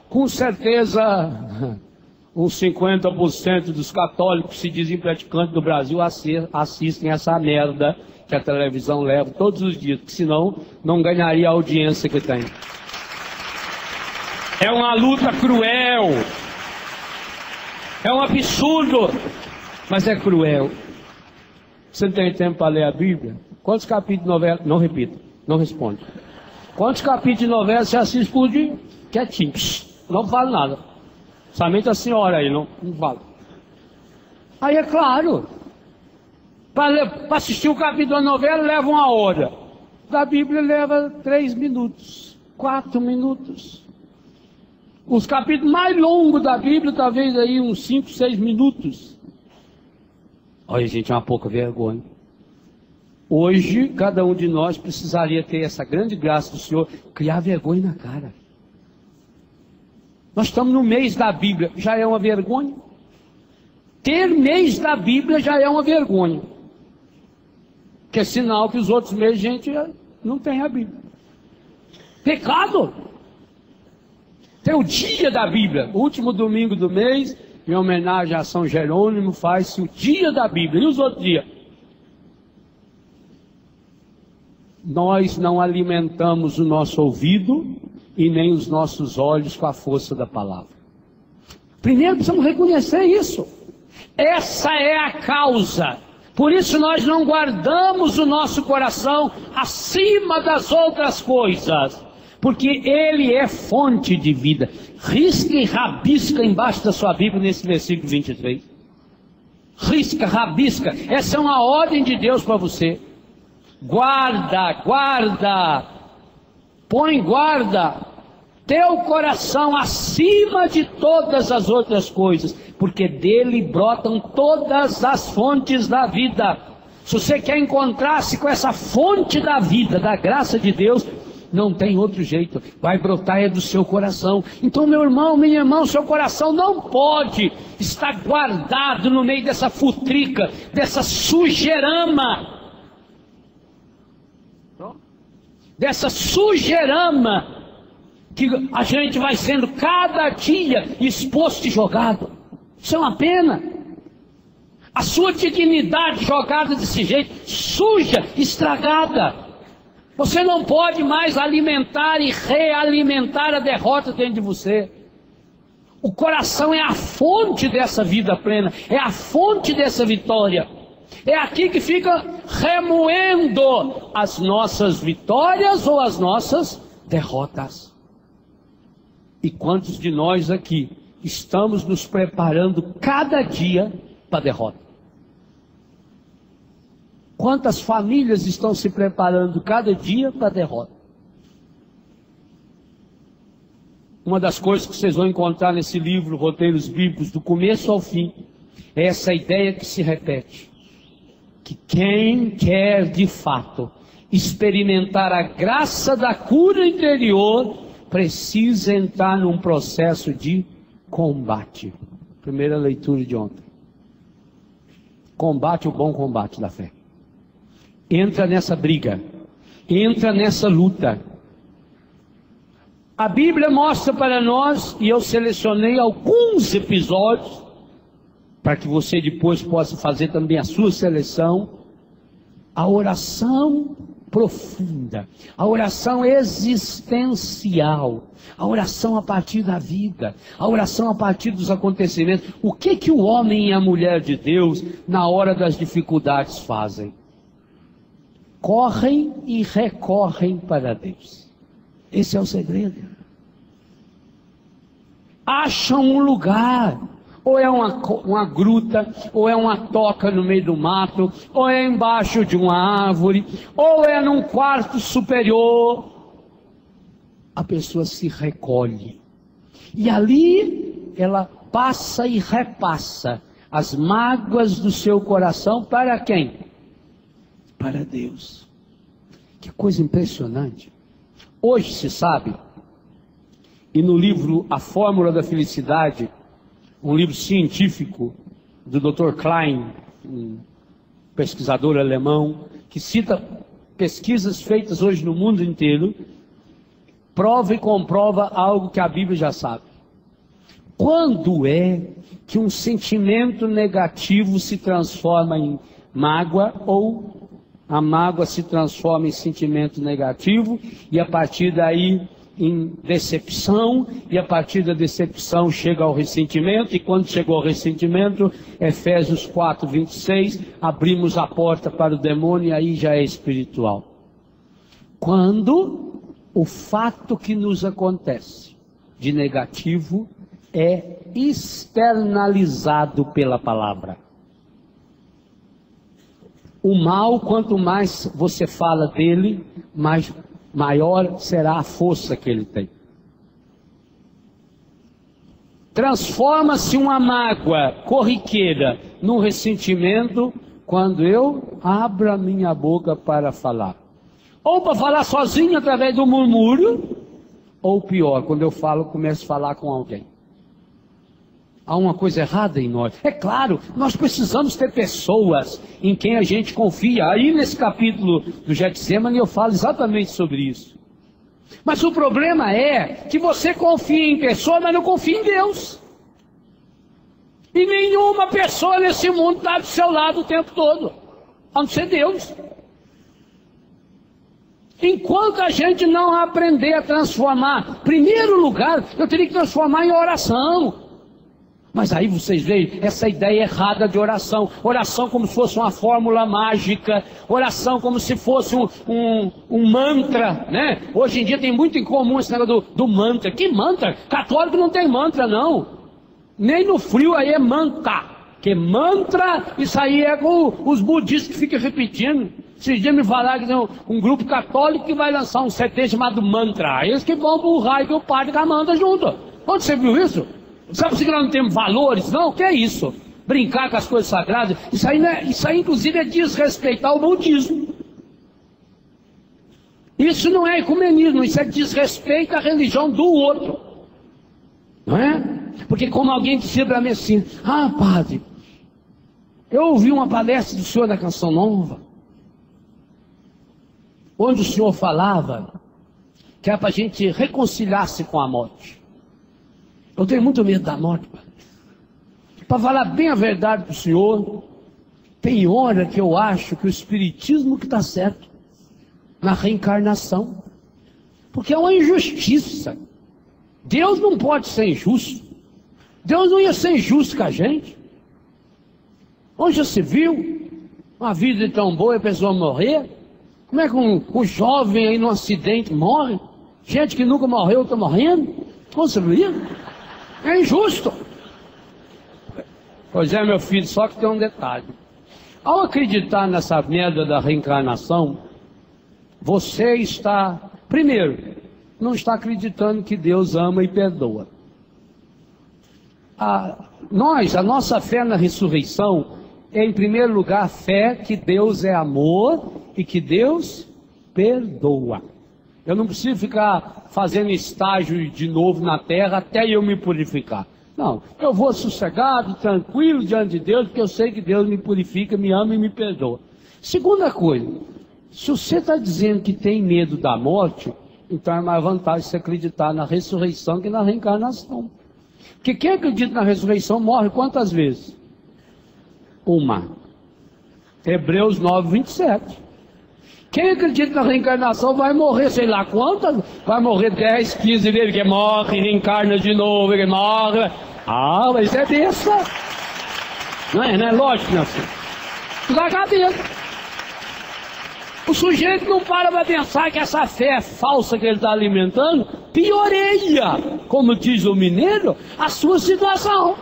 com certeza uns 50% dos católicos se dizem praticantes do Brasil assistem essa merda que a televisão leva todos os dias, porque senão não ganharia a audiência que tem. É uma luta cruel. É um absurdo, mas é cruel. Você não tem tempo para ler a Bíblia? Quantos capítulos de novela? Não repita, não responde. Quantos capítulos de novela você assiste por dia? Quietinho, não fala nada. Somente a senhora aí, não fala. Aí é claro, para assistir um capítulo da novela leva 1 hora. Da Bíblia leva 3 minutos, 4 minutos. Os capítulos mais longos da Bíblia, talvez aí uns 5, 6 minutos. Olha, gente, é uma pouca vergonha. Hoje, cada um de nós precisaria ter essa grande graça do Senhor, criar vergonha na cara. Nós estamos no mês da Bíblia, já é uma vergonha. Ter mês da Bíblia já é uma vergonha. Que é sinal que os outros meses, gente, não tem a Bíblia. Pecado. Tem o dia da Bíblia, o último domingo do mês, em homenagem a São Jerônimo, faz-se o dia da Bíblia. E os outros dias? Nós não alimentamos o nosso ouvido e nem os nossos olhos com a força da palavra. Primeiro precisamos reconhecer isso. Essa é a causa. Por isso nós não guardamos o nosso coração acima das outras coisas, porque ele é fonte de vida. Risca e rabisca embaixo da sua Bíblia nesse versículo 23. Risca, rabisca. Essa é uma ordem de Deus para você. Guarda, guarda. Põe guarda teu coração acima de todas as outras coisas, porque dele brotam todas as fontes da vida. Se você quer encontrar-se com essa fonte da vida, da graça de Deus, não tem outro jeito, vai brotar do seu coração. Então, meu irmão, minha irmã, seu coração não pode estar guardado no meio dessa futrica, dessa sujeirama, que a gente vai sendo cada dia exposto e jogado. Isso é uma pena. A sua dignidade jogada desse jeito, suja, estragada. Você não pode mais alimentar e realimentar a derrota dentro de você. O coração é a fonte dessa vida plena, é a fonte dessa vitória. É aqui que fica remoendo as nossas vitórias ou as nossas derrotas. E quantos de nós aqui estamos nos preparando cada dia para a derrota? Quantas famílias estão se preparando cada dia para a derrota? Uma das coisas que vocês vão encontrar nesse livro, Roteiros Bíblicos, do começo ao fim, é essa ideia que se repete. Que quem quer de fato experimentar a graça da cura interior, precisa entrar num processo de combate. Primeira leitura de ontem. Combate, o bom combate da fé. Entra nessa briga, entra nessa luta. A Bíblia mostra para nós, e eu selecionei alguns episódios, para que você depois possa fazer também a sua seleção, a oração profunda, a oração existencial, a oração a partir da vida, a oração a partir dos acontecimentos. O que o homem e a mulher de Deus, na hora das dificuldades, fazem? Correm e recorrem para Deus. Esse é o segredo. Acham um lugar, ou é uma gruta, ou é uma toca no meio do mato, ou é embaixo de uma árvore, ou é num quarto superior. A pessoa se recolhe, e ali ela passa e repassa as mágoas do seu coração para quem? Para Deus. Que coisa impressionante. Hoje se sabe, e no livro A Fórmula da Felicidade, um livro científico do Dr. Klein, um pesquisador alemão, que cita pesquisas feitas hoje no mundo inteiro, prova e comprova algo que a Bíblia já sabe. Quando é que um sentimento negativo se transforma em mágoa, ou a mágoa se transforma em sentimento negativo, e a partir daí em decepção, e a partir da decepção chega ao ressentimento, e quando chegou ao ressentimento, Efésios 4, 26, abrimos a porta para o demônio, e aí já é espiritual. Quando o fato que nos acontece de negativo é externalizado pela palavra. O mal, quanto mais você fala dele, maior será a força que ele tem. Transforma-se uma mágoa corriqueira num ressentimento quando eu abro a minha boca para falar. Ou para falar sozinho através do murmúrio, ou pior, quando eu começo a falar com alguém. Há uma coisa errada em nós. É claro, nós precisamos ter pessoas em quem a gente confia. Aí nesse capítulo do Getsemane eu falo exatamente sobre isso. Mas o problema é que você confia em pessoa, mas não confia em Deus. E nenhuma pessoa nesse mundo está do seu lado o tempo todo, a não ser Deus. Enquanto a gente não aprender a transformar, em primeiro lugar, eu teria que transformar em oração. Mas aí vocês veem essa ideia errada de oração. Oração como se fosse uma fórmula mágica. Oração como se fosse um mantra, né? Hoje em dia tem muito em comum esse negócio do mantra. Que mantra? Católico não tem mantra, não. Nem no frio aí é mantra. Que mantra, isso aí é com os budistas que ficam repetindo. Esses dias me falaram que tem um grupo católico que vai lançar um CD chamado Mantra. Eles que vão burrar e que o padre manda junto. Onde você viu isso? Sabe que nós não temos valores? Não, o que é isso? Brincar com as coisas sagradas? Isso aí inclusive é desrespeitar o budismo. Isso não é ecumenismo, isso é desrespeito à religião do outro. Não é? Porque como alguém disse para mim assim, padre, eu ouvi uma palestra do senhor da Canção Nova, onde o senhor falava que era para a gente reconciliar-se com a morte. Eu tenho muito medo da morte, padre. Para falar bem a verdade para o senhor, tem hora que eu acho que o espiritismo que está certo na reencarnação. Porque é uma injustiça. Deus não pode ser injusto. Deus não ia ser injusto com a gente. Onde já se viu uma vida tão boa e a pessoa morrer? Como é que um jovem aí num acidente morre? Gente que nunca morreu está morrendo? Como você viu? É injusto. Pois é, meu filho, só que tem um detalhe. Ao acreditar nessa merda da reencarnação, você está, primeiro, não está acreditando que Deus ama e perdoa. A nossa fé na ressurreição é, em primeiro lugar, fé que Deus é amor e que Deus perdoa. Eu não preciso ficar fazendo estágio de novo na terra até eu me purificar. Não, eu vou sossegado, tranquilo diante de Deus, porque eu sei que Deus me purifica, me ama e me perdoa. Segunda coisa, se você está dizendo que tem medo da morte, então é mais vantagem você acreditar na ressurreição que na reencarnação. Porque quem acredita na ressurreição morre quantas vezes? Uma. Hebreus 9, 27. Quem acredita na reencarnação vai morrer, sei lá quantas, vai morrer 10, 15 vezes, que morre, reencarna de novo, que morre. Mas é besta. Não é lógico, meu filho. Tu dá a cabeça. O sujeito não para pensar que essa fé falsa que ele está alimentando pioreia, como diz o mineiro, a sua situação.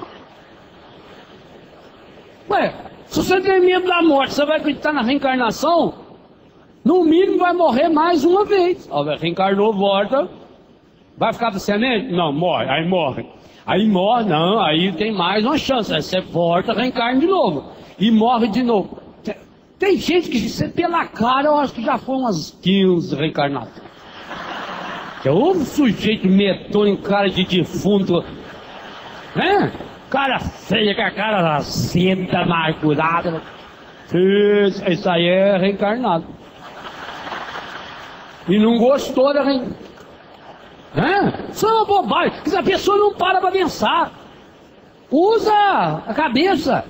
Ué, se você tem medo da morte, você vai acreditar na reencarnação? No mínimo vai morrer mais uma vez. Reencarnou, volta. Vai ficar para semente? Não, morre. Aí morre. Aí morre, não. Aí tem mais uma chance. Aí você volta, reencarna de novo. E morre de novo. Tem gente que, pela cara, eu acho que já foi umas 15 reencarnações. Houve sujeito medonho, cara de defunto. Né? Cara feia, com a cara azeda, amargurada. Isso aí é reencarnado. E não gostou da reencarnação. Isso é uma bobagem. A pessoa não para pensar. Usa a cabeça.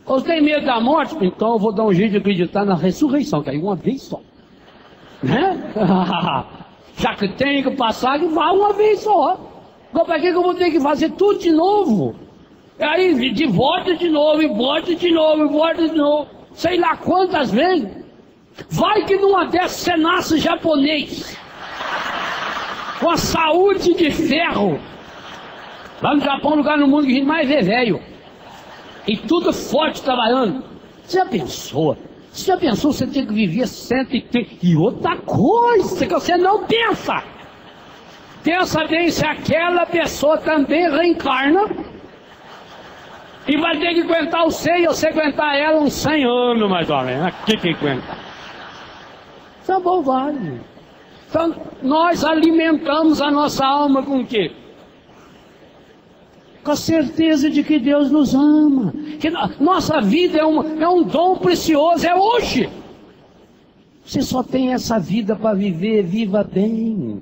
Você tem medo da morte? Então eu vou dar um jeito de acreditar na ressurreição, que aí uma vez só. Já que tem que passar, que vá uma vez só. Então para que eu vou ter que fazer tudo de novo? Aí de volta de novo, e volta de novo, e volta de novo. Sei lá quantas vezes. Vai que numa dessas você nasce japonês. Com a saúde de ferro. Lá no Japão, lugar no mundo que a gente mais vê velho. E tudo forte trabalhando. Você já pensou? Você tem que viver 130? E outra coisa que você não pensa. Pensa bem se aquela pessoa também reencarna. E vai ter que aguentar o e você aguentar ela uns 100 anos mais ou menos. Aqui que aguenta. Isso é bobagem. Então, nós alimentamos a nossa alma com o quê? Com a certeza de que Deus nos ama. Que nossa vida é um dom precioso, é hoje. Você só tem essa vida para viver, viva bem.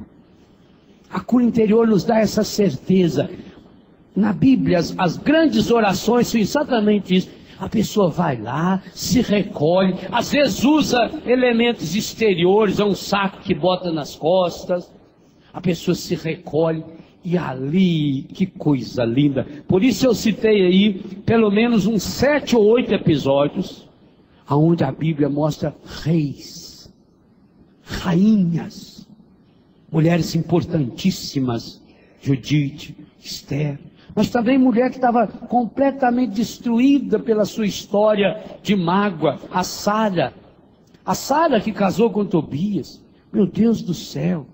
A cura interior nos dá essa certeza. Na Bíblia, as grandes orações são exatamente isso. A pessoa vai lá, se recolhe, às vezes usa elementos exteriores, é um saco que bota nas costas. A pessoa se recolhe e ali, que coisa linda. Por isso eu citei aí pelo menos uns 7 ou 8 episódios, onde a Bíblia mostra reis, rainhas, mulheres importantíssimas, Judite, Esther, mas também mulher que estava completamente destruída pela sua história de mágoa, a Sara que casou com Tobias, meu Deus do céu,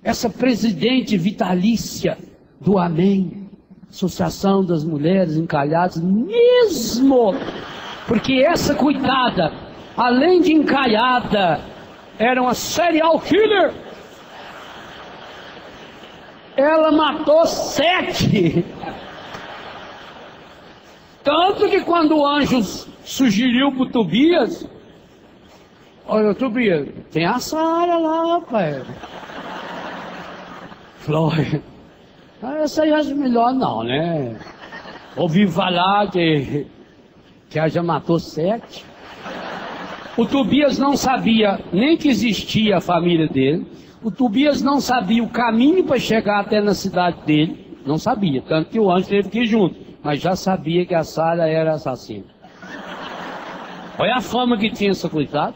essa presidente vitalícia do Amém, Associação das Mulheres Encalhadas, mesmo, porque essa coitada, além de encalhada, era uma serial killer. Ela matou 7. Tanto que quando o anjo sugeriu para o Tobias, olha, Tobias, tem a Sara lá, pai. Falou, essa aí acho melhor não, né? Ouvi falar que ela já matou 7. O Tobias não sabia nem que existia a família dele. O Tobias não sabia o caminho para chegar até na cidade dele. Não sabia, tanto que o anjo teve que ir junto. Mas já sabia que a Sara era assassina. Olha a fama que tinha essa coitada.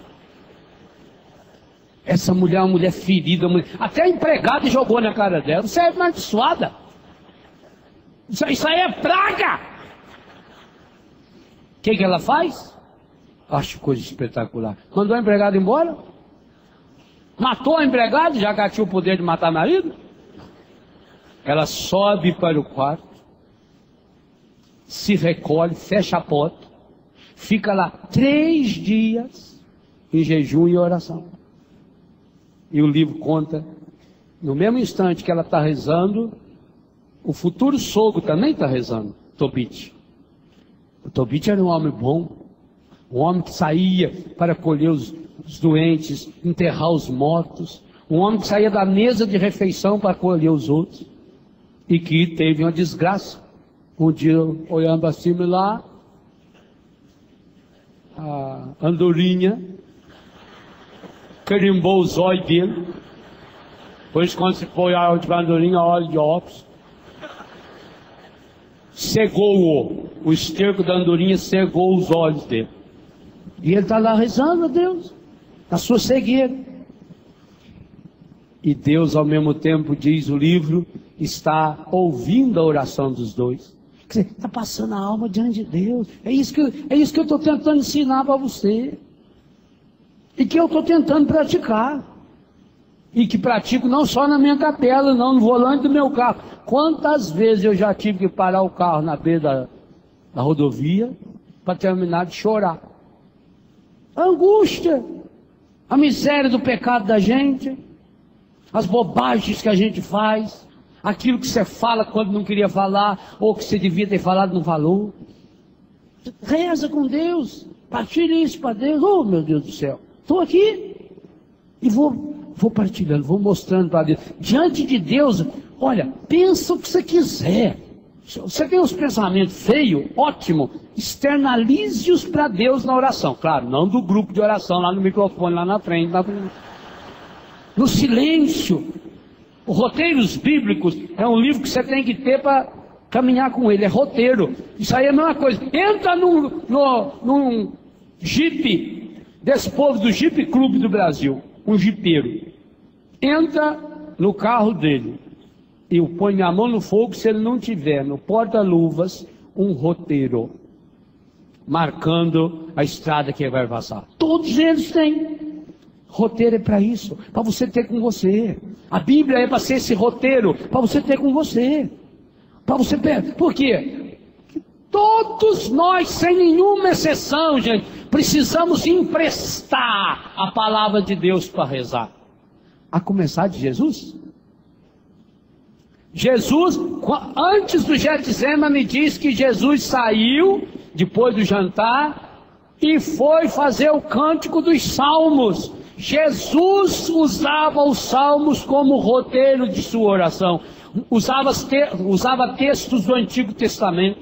Essa mulher é uma mulher ferida. Até a empregada jogou na cara dela. Você é amaldiçoada. Isso aí é praga. O que ela faz? Acho coisa espetacular. Mandou a empregada embora. Matou a empregada, já que ela tinha o poder de matar marido. Ela sobe para o quarto, se recolhe, fecha a porta, fica lá 3 dias em jejum e oração. E o livro conta, no mesmo instante que ela está rezando, o futuro sogro também está rezando, Tobit. O Tobit era um homem bom, um homem que saía para colher os doentes, enterrar os mortos, um homem que saía da mesa de refeição para acolher os outros, e que teve uma desgraça. Um dia, olhando para cima lá, a andorinha carimbou os olhos dele, pois quando se põe a andorinha, olha de óculos, cegou o esterco da andorinha cegou os olhos dele. E ele está lá rezando a Deus, na sua cegueira. E Deus, ao mesmo tempo, diz o livro, está ouvindo a oração dos dois. Quer dizer, está passando a alma diante de Deus. É isso que eu estou tentando ensinar para você. E que eu estou tentando praticar. E que pratico não só na minha capela, não, no volante do meu carro. Quantas vezes eu já tive que parar o carro na beira da rodovia para terminar de chorar. A angústia, a miséria do pecado da gente, as bobagens que a gente faz, aquilo que você fala quando não queria falar, ou que você devia ter falado não falou. Reza com Deus, partilha isso para Deus. Oh, meu Deus do céu, estou aqui e vou partilhando, vou mostrando para Deus. Diante de Deus, olha, pensa o que você quiser. Você tem uns pensamentos feios, ótimo, externalize-os para Deus na oração. Claro, não do grupo de oração, lá no microfone, lá na frente, no silêncio. Os roteiros bíblicos é um livro que você tem que ter para caminhar com ele, é roteiro. Isso aí é a mesma coisa. Entra num jipe, desse povo do Jipe Clube do Brasil, um jipeiro. Entra no carro dele. Eu ponho minha mão no fogo se ele não tiver no porta-luvas um roteiro marcando a estrada que ele vai passar. Todos eles têm. Roteiro é para isso, para você ter com você. A Bíblia é para ser esse roteiro, para você ter com você. Para você ter. Por quê? Todos nós, sem nenhuma exceção, gente, precisamos emprestar a palavra de Deus para rezar. A começar de Jesus. Jesus, antes do Getsemane, diz que Jesus saiu, depois do jantar, e foi fazer o cântico dos salmos. Jesus usava os salmos como roteiro de sua oração. Usava textos do Antigo Testamento.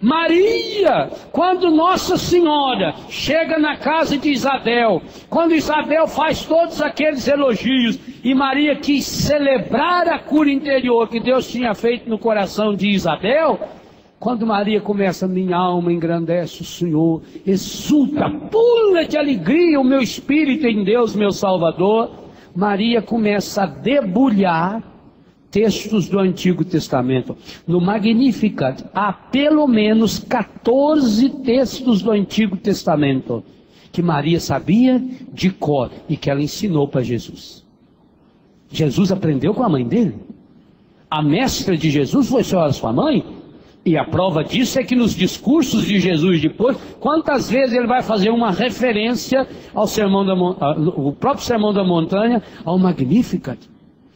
Maria, quando Nossa Senhora chega na casa de Isabel, quando Isabel faz todos aqueles elogios, e Maria quis celebrar a cura interior que Deus tinha feito no coração de Isabel, quando Maria começa, minha alma engrandece o Senhor, exulta, pula de alegria o meu espírito em Deus, meu Salvador, Maria começa a debulhar textos do Antigo Testamento. No Magnificat há pelo menos 14 textos do Antigo Testamento que Maria sabia de cor e que ela ensinou para Jesus. Jesus aprendeu com a mãe dele. A mestra de Jesus foi sua mãe. E a prova disso é que nos discursos de Jesus depois, quantas vezes ele vai fazer uma referência ao o próprio Sermão da Montanha, ao Magnificat.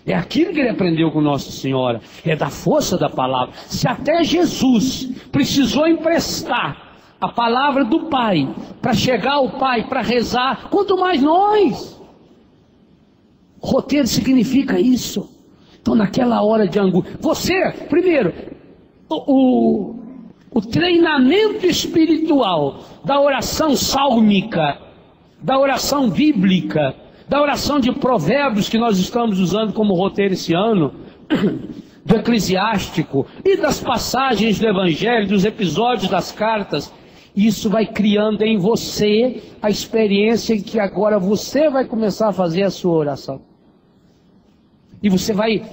É aquilo que ele aprendeu com Nossa Senhora, é da força da palavra. Se até Jesus precisou emprestar a palavra do Pai para chegar ao Pai, para rezar, quanto mais nós. Roteiro significa isso. Então naquela hora de angústia, você, primeiro, o treinamento espiritual da oração sálmica, da oração bíblica, da oração de Provérbios que nós estamos usando como roteiro esse ano, do Eclesiástico e das passagens do Evangelho, dos episódios das cartas, isso vai criando em você a experiência em que agora você vai começar a fazer a sua oração. E você vai...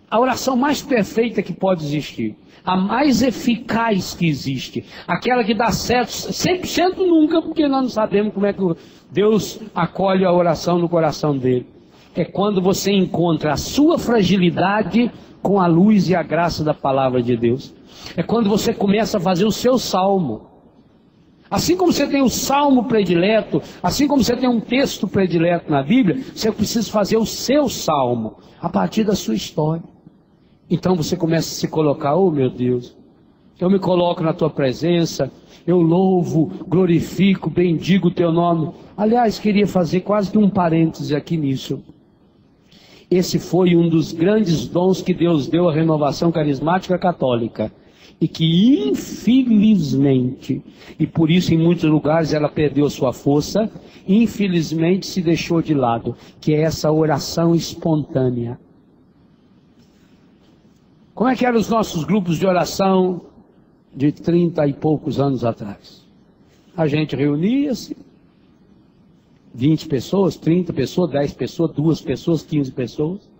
A oração mais perfeita que pode existir, a mais eficaz que existe, aquela que dá certo 100% nunca, porque nós não sabemos como é que Deus acolhe a oração no coração dele. É quando você encontra a sua fragilidade com a luz e a graça da palavra de Deus. É quando você começa a fazer o seu salmo. Assim como você tem o salmo predileto, assim como você tem um texto predileto na Bíblia, você precisa fazer o seu salmo, a partir da sua história. Então você começa a se colocar, oh meu Deus, eu me coloco na tua presença, eu louvo, glorifico, bendigo o teu nome. Aliás, queria fazer quase que um parêntese aqui nisso. Esse foi um dos grandes dons que Deus deu à renovação carismática católica. E que infelizmente, e por isso em muitos lugares ela perdeu sua força, infelizmente se deixou de lado, que é essa oração espontânea. Como é que eram os nossos grupos de oração de 30 e poucos anos atrás? A gente reunia-se, 20 pessoas, 30 pessoas, 10 pessoas, 2 pessoas, 15 pessoas.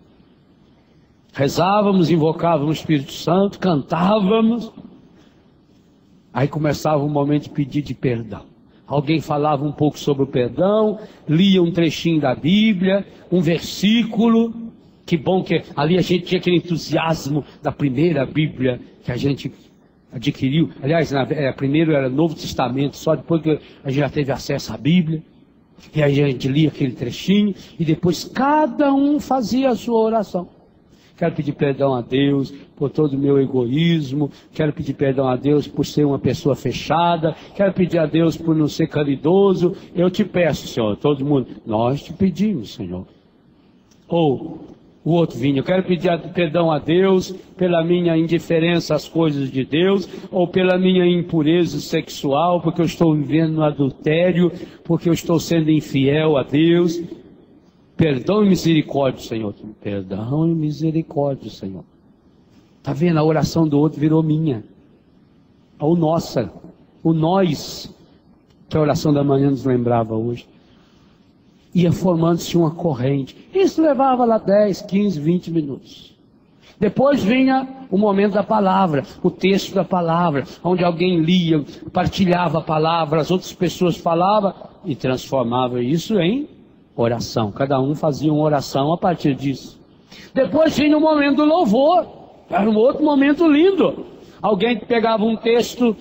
Rezávamos, invocávamos o Espírito Santo, cantávamos. Aí começava um momento de pedir de perdão. Alguém falava um pouco sobre o perdão, lia um trechinho da Bíblia, um versículo. Que bom que ali a gente tinha aquele entusiasmo da primeira Bíblia que a gente adquiriu. Aliás, primeiro era Novo Testamento, só depois que a gente já teve acesso à Bíblia. E aí a gente lia aquele trechinho e depois cada um fazia a sua oração. Quero pedir perdão a Deus por todo o meu egoísmo. Quero pedir perdão a Deus por ser uma pessoa fechada. Quero pedir a Deus por não ser caridoso. Eu te peço, Senhor. Todo mundo, nós te pedimos, Senhor. Ou o outro vinha, eu quero pedir perdão a Deus pela minha indiferença às coisas de Deus, ou pela minha impureza sexual, porque eu estou vivendo no adultério, porque eu estou sendo infiel a Deus. Perdão e misericórdia, Senhor. Perdão e misericórdia, Senhor. Está vendo? A oração do outro virou minha. Ou nossa. O nós, que a oração da manhã nos lembrava hoje. Ia formando-se uma corrente. Isso levava lá 10, 15, 20 minutos. Depois vinha o momento da palavra, o texto da palavra, onde alguém lia, partilhava a palavra, as outras pessoas falavam e transformava isso em oração. Cada um fazia uma oração a partir disso. Depois vinha o momento do louvor. Era um outro momento lindo. Alguém pegava um texto,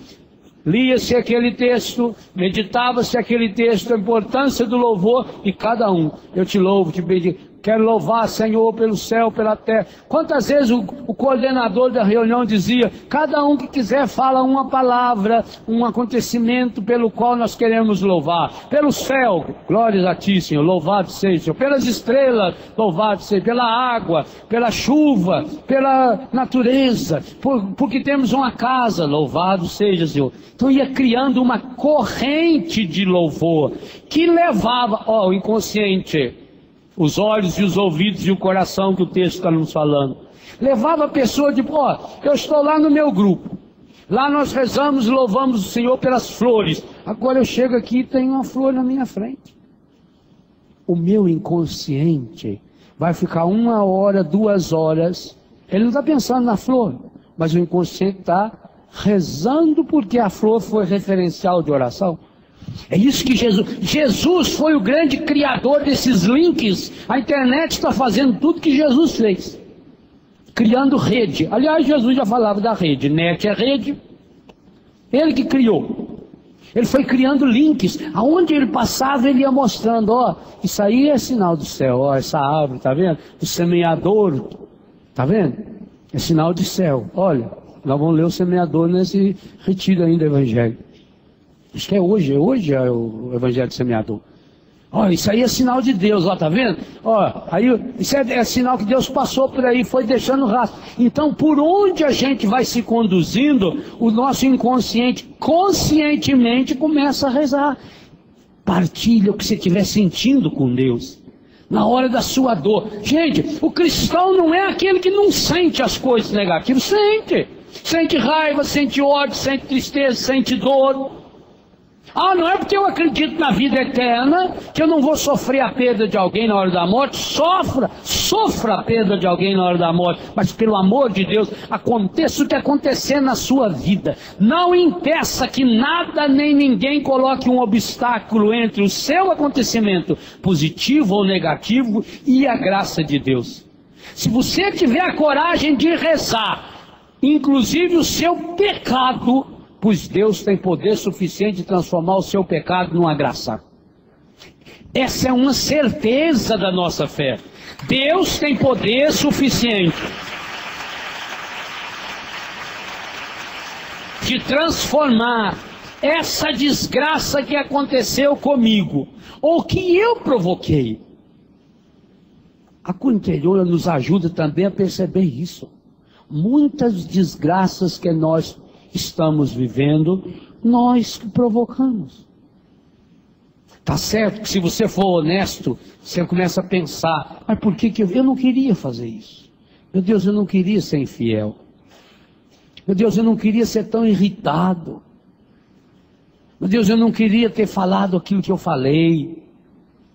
lia-se aquele texto, meditava-se aquele texto, a importância do louvor, e cada um, eu te louvo, te bendigo. Quero louvar, Senhor, pelo céu, pela terra. Quantas vezes o coordenador da reunião dizia, cada um que quiser fala uma palavra, um acontecimento pelo qual nós queremos louvar. Pelo céu, glórias a Ti, Senhor, louvado seja, Senhor. Pelas estrelas, louvado seja. Pela água, pela chuva, pela natureza, porque temos uma casa, louvado seja, Senhor. Então ia criando uma corrente de louvor, que levava, o inconsciente, os olhos e os ouvidos e o coração, que o texto está nos falando, levava a pessoa de, eu estou lá no meu grupo, lá nós rezamos e louvamos o Senhor pelas flores, agora eu chego aqui e tem uma flor na minha frente. O meu inconsciente vai ficar 1 hora, 2 horas, ele não está pensando na flor, mas o inconsciente está rezando porque a flor foi referencial de oração. É isso que Jesus foi o grande criador desses links. A internet está fazendo tudo que Jesus fez, criando rede. Aliás, Jesus já falava da rede, net é rede, ele que criou. Ele foi criando links, aonde ele passava ele ia mostrando, isso aí é sinal do céu, essa árvore, tá vendo? O semeador, tá vendo? É sinal de céu. Olha, nós vamos ler o semeador nesse retiro ainda do Evangelho. Acho que hoje é o Evangelho do Semeador. Isso aí é sinal de Deus, tá vendo? Isso é sinal que Deus passou por aí, foi deixando rastro. Então, por onde a gente vai se conduzindo, o nosso inconsciente, conscientemente, começa a rezar. Partilha o que você estiver sentindo com Deus, na hora da sua dor. Gente, o cristão não é aquele que não sente as coisas negativas, sente raiva, sente ódio, sente tristeza, sente dor. Não é porque eu acredito na vida eterna que eu não vou sofrer a perda de alguém na hora da morte. Sofra a perda de alguém na hora da morte, mas pelo amor de Deus, aconteça o que acontecer na sua vida, não impeça que nada nem ninguém coloque um obstáculo entre o seu acontecimento, positivo ou negativo, e a graça de Deus. Se você tiver a coragem de rezar, inclusive o seu pecado, pois Deus tem poder suficiente de transformar o seu pecado numa graça. Essa é uma certeza da nossa fé. Deus tem poder suficiente de transformar essa desgraça que aconteceu comigo, ou que eu provoquei. A cura interior nos ajuda também a perceber isso. Muitas desgraças que nós estamos vivendo, nós que provocamos. Tá certo que se você for honesto, você começa a pensar, mas por que eu não queria fazer isso? Meu Deus, eu não queria ser infiel. Meu Deus, eu não queria ser tão irritado. Meu Deus, eu não queria ter falado aquilo que eu falei.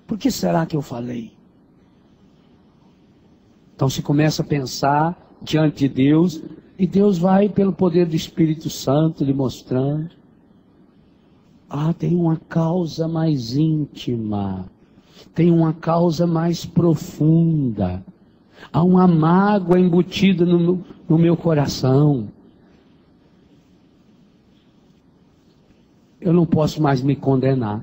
Por que será que eu falei? Então se começa a pensar diante de Deus, e Deus vai, pelo poder do Espírito Santo, lhe mostrando. Tem uma causa mais íntima, tem uma causa mais profunda. Há uma mágoa embutida no meu coração. Eu não posso mais me condenar.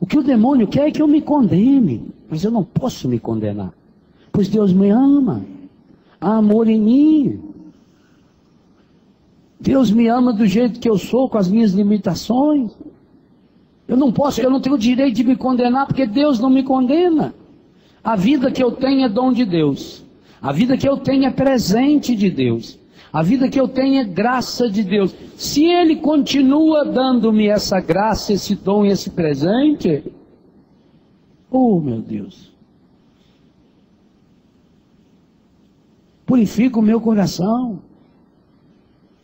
O que o demônio quer é que eu me condene, mas eu não posso me condenar, pois Deus me ama. Há amor em mim. Deus me ama do jeito que eu sou, com as minhas limitações. Eu não tenho o direito de me condenar, porque Deus não me condena. A vida que eu tenho é dom de Deus. A vida que eu tenho é presente de Deus. A vida que eu tenho é graça de Deus. Se Ele continua dando-me essa graça, esse dom e esse presente, meu Deus, purifica o meu coração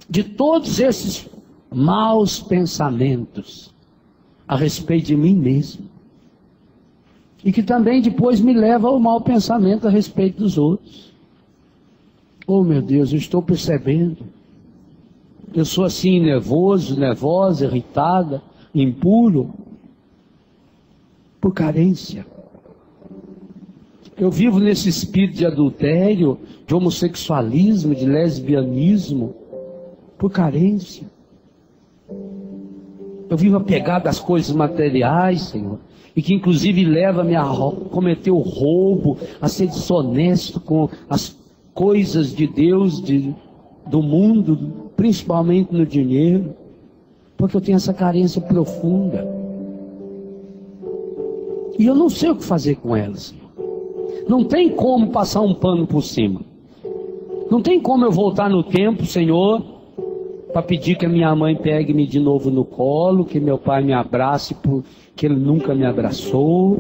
de todos esses maus pensamentos a respeito de mim mesmo, e que também depois me leva ao mau pensamento a respeito dos outros. Meu Deus, eu estou percebendo, eu sou assim nervoso, nervosa, irritada, impuro, por carência. Eu vivo nesse espírito de adultério, de homossexualismo, de lesbianismo, por carência. Eu vivo apegado às coisas materiais, Senhor, e que inclusive leva-me a cometer o roubo, a ser desonesto com as coisas de Deus, do mundo, principalmente no dinheiro, porque eu tenho essa carência profunda. E eu não sei o que fazer com elas. Não tem como passar um pano por cima. Não tem como eu voltar no tempo, Senhor, para pedir que a minha mãe pegue-me de novo no colo, que meu pai me abrace porque ele nunca me abraçou.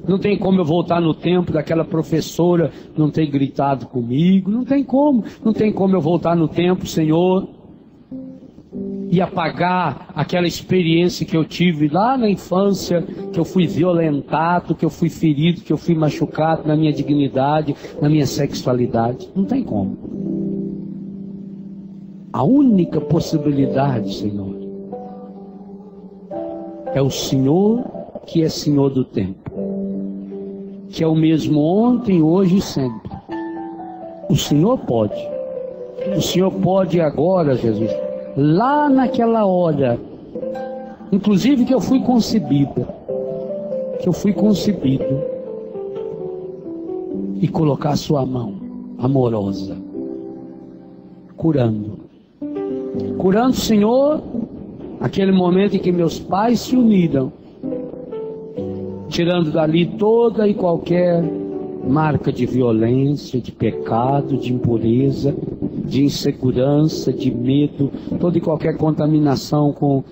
Não tem como eu voltar no tempo daquela professora não ter gritado comigo. Não tem como. Não tem como eu voltar no tempo, Senhor, e apagar aquela experiência que eu tive lá na infância, que eu fui violentado, que eu fui ferido, que eu fui machucado na minha dignidade, na minha sexualidade. Não tem como. A única possibilidade, Senhor, é o Senhor que é Senhor do tempo, que é o mesmo ontem, hoje e sempre. O Senhor pode. O Senhor pode agora, Jesus, lá naquela hora, inclusive que eu fui concebido, e colocar a sua mão amorosa, curando, Senhor, aquele momento em que meus pais se uniram, tirando dali toda e qualquer marca de violência, de pecado, de impureza, de insegurança, de medo, toda e qualquer contaminação com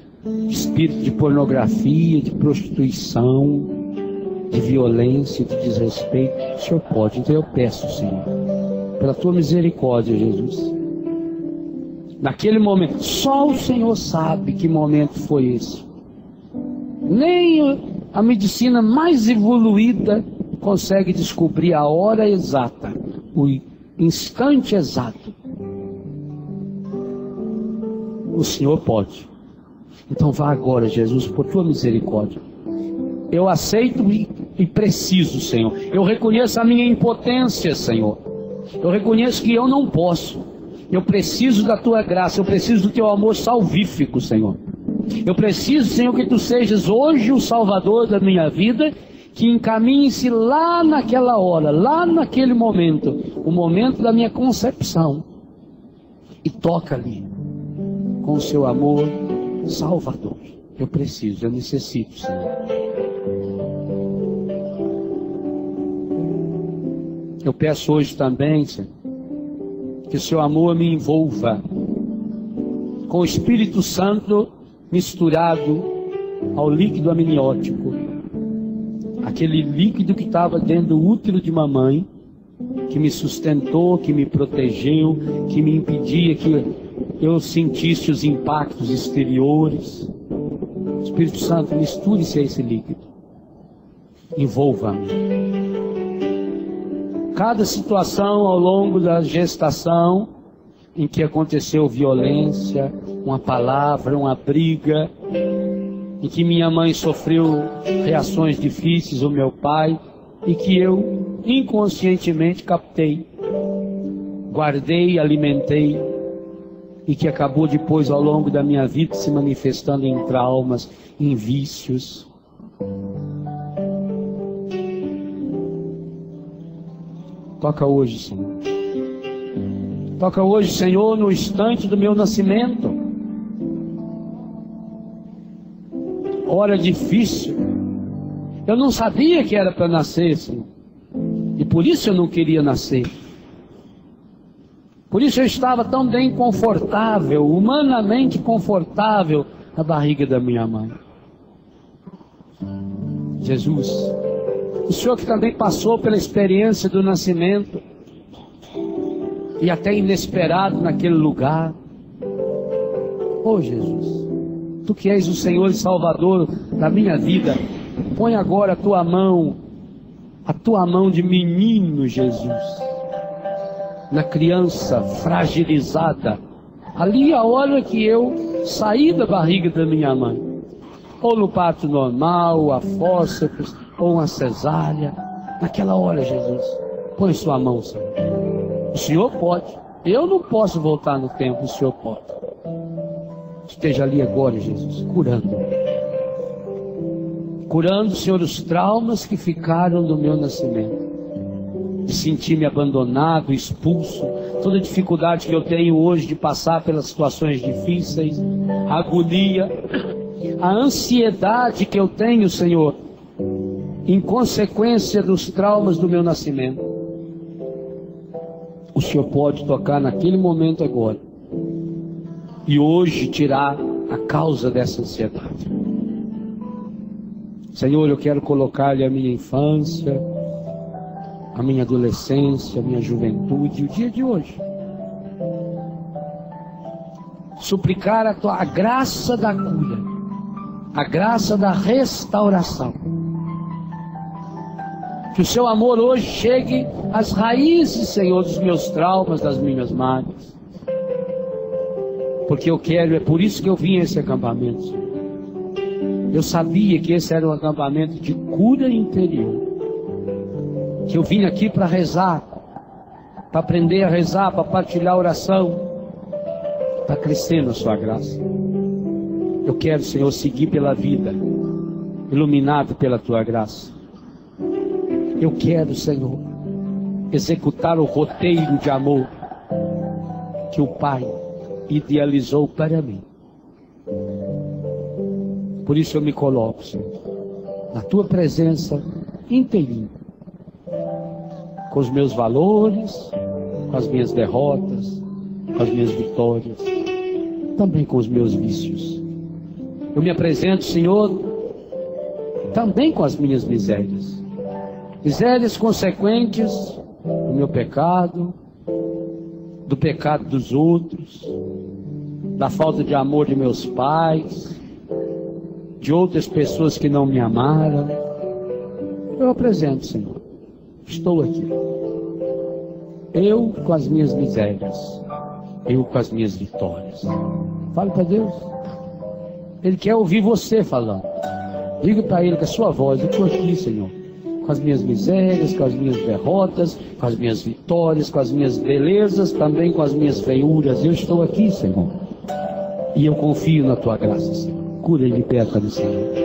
espírito de pornografia, de prostituição, de violência, de desrespeito. O Senhor pode. Então eu peço, Senhor, pela tua misericórdia, Jesus, naquele momento, só o Senhor sabe que momento foi esse. Nem a medicina mais evoluída consegue descobrir a hora exata, o instante exato. O Senhor pode. Então vá agora, Jesus, por tua misericórdia. Eu aceito e preciso, Senhor. Eu reconheço a minha impotência, Senhor. Eu reconheço que eu não posso. Eu preciso da tua graça. Eu preciso do teu amor salvífico, Senhor. Eu preciso, Senhor, que tu sejas hoje o Salvador da minha vida, que encaminhe-se lá naquela hora, lá naquele momento, o momento da minha concepção, e toca ali com o seu amor salvador. Eu preciso, eu necessito, Senhor. Eu peço hoje também, Senhor, que o seu amor me envolva com o Espírito Santo misturado ao líquido amniótico, aquele líquido que estava dentro do útero de mamãe, que me sustentou, que me protegeu, que me impedia que eu sentisse os impactos exteriores. Espírito Santo, misture-se a esse líquido, envolva-me. Cada situação ao longo da gestação em que aconteceu violência, uma palavra, uma briga, em que minha mãe sofreu reações difíceis, o meu pai, e que eu inconscientemente captei, guardei, alimentei, e que acabou depois ao longo da minha vida se manifestando em traumas, em vícios. Toca hoje, Senhor. Toca hoje, Senhor, no instante do meu nascimento. Hora difícil. Eu não sabia que era para nascer, Senhor. E por isso eu não queria nascer. Por isso eu estava tão bem confortável, humanamente confortável, na barriga da minha mãe. Jesus, o Senhor que também passou pela experiência do nascimento, e até inesperado naquele lugar. Oh Jesus, Tu que és o Senhor e Salvador da minha vida, põe agora a Tua mão de menino, Jesus, na criança fragilizada, ali a hora que eu saí da barriga da minha mãe, ou no parto normal, a fórceps, ou uma cesárea, naquela hora, Jesus, põe Sua mão, Senhor. O Senhor pode. Eu não posso voltar no tempo, o Senhor pode. esteja ali agora, Jesus, curando. Curando, Senhor, os traumas que ficaram do meu nascimento. De sentir-me abandonado, expulso, toda a dificuldade que eu tenho hoje de passar pelas situações difíceis, a agonia, a ansiedade que eu tenho, Senhor, em consequência dos traumas do meu nascimento. O Senhor pode tocar naquele momento agora e hoje tirar a causa dessa ansiedade. Senhor, eu quero colocar-lhe a minha infância, a minha adolescência, a minha juventude, o dia de hoje. Suplicar a graça da cura, a graça da restauração. Que o seu amor hoje chegue às raízes, Senhor, dos meus traumas, das minhas mágoas. Porque eu quero, é por isso que eu vim a esse acampamento, Senhor. Eu sabia que esse era um acampamento de cura interior. Que eu vim aqui para rezar, para aprender a rezar, para partilhar a oração, para crescer na sua graça. Eu quero, Senhor, seguir pela vida, iluminado pela tua graça. Eu quero, Senhor, executar o roteiro de amor que o Pai idealizou para mim. Por isso eu me coloco, Senhor, na tua presença inteirinho, com os meus valores, com as minhas derrotas, com as minhas vitórias, também com os meus vícios. Eu me apresento, Senhor, também com as minhas misérias. Misérias consequentes do meu pecado, do pecado dos outros, da falta de amor de meus pais, de outras pessoas que não me amaram. Eu apresento, Senhor. Estou aqui. Eu com as minhas misérias, eu com as minhas vitórias. Fale para Deus. Ele quer ouvir você falando. Diga para Ele com a sua voz: eu estou aqui, Senhor, com as minhas misérias, com as minhas derrotas, com as minhas vitórias, com as minhas belezas, também com as minhas feiuras. Eu estou aqui, Senhor, e eu confio na tua graça, Senhor. Cura e liberta-me, Senhor.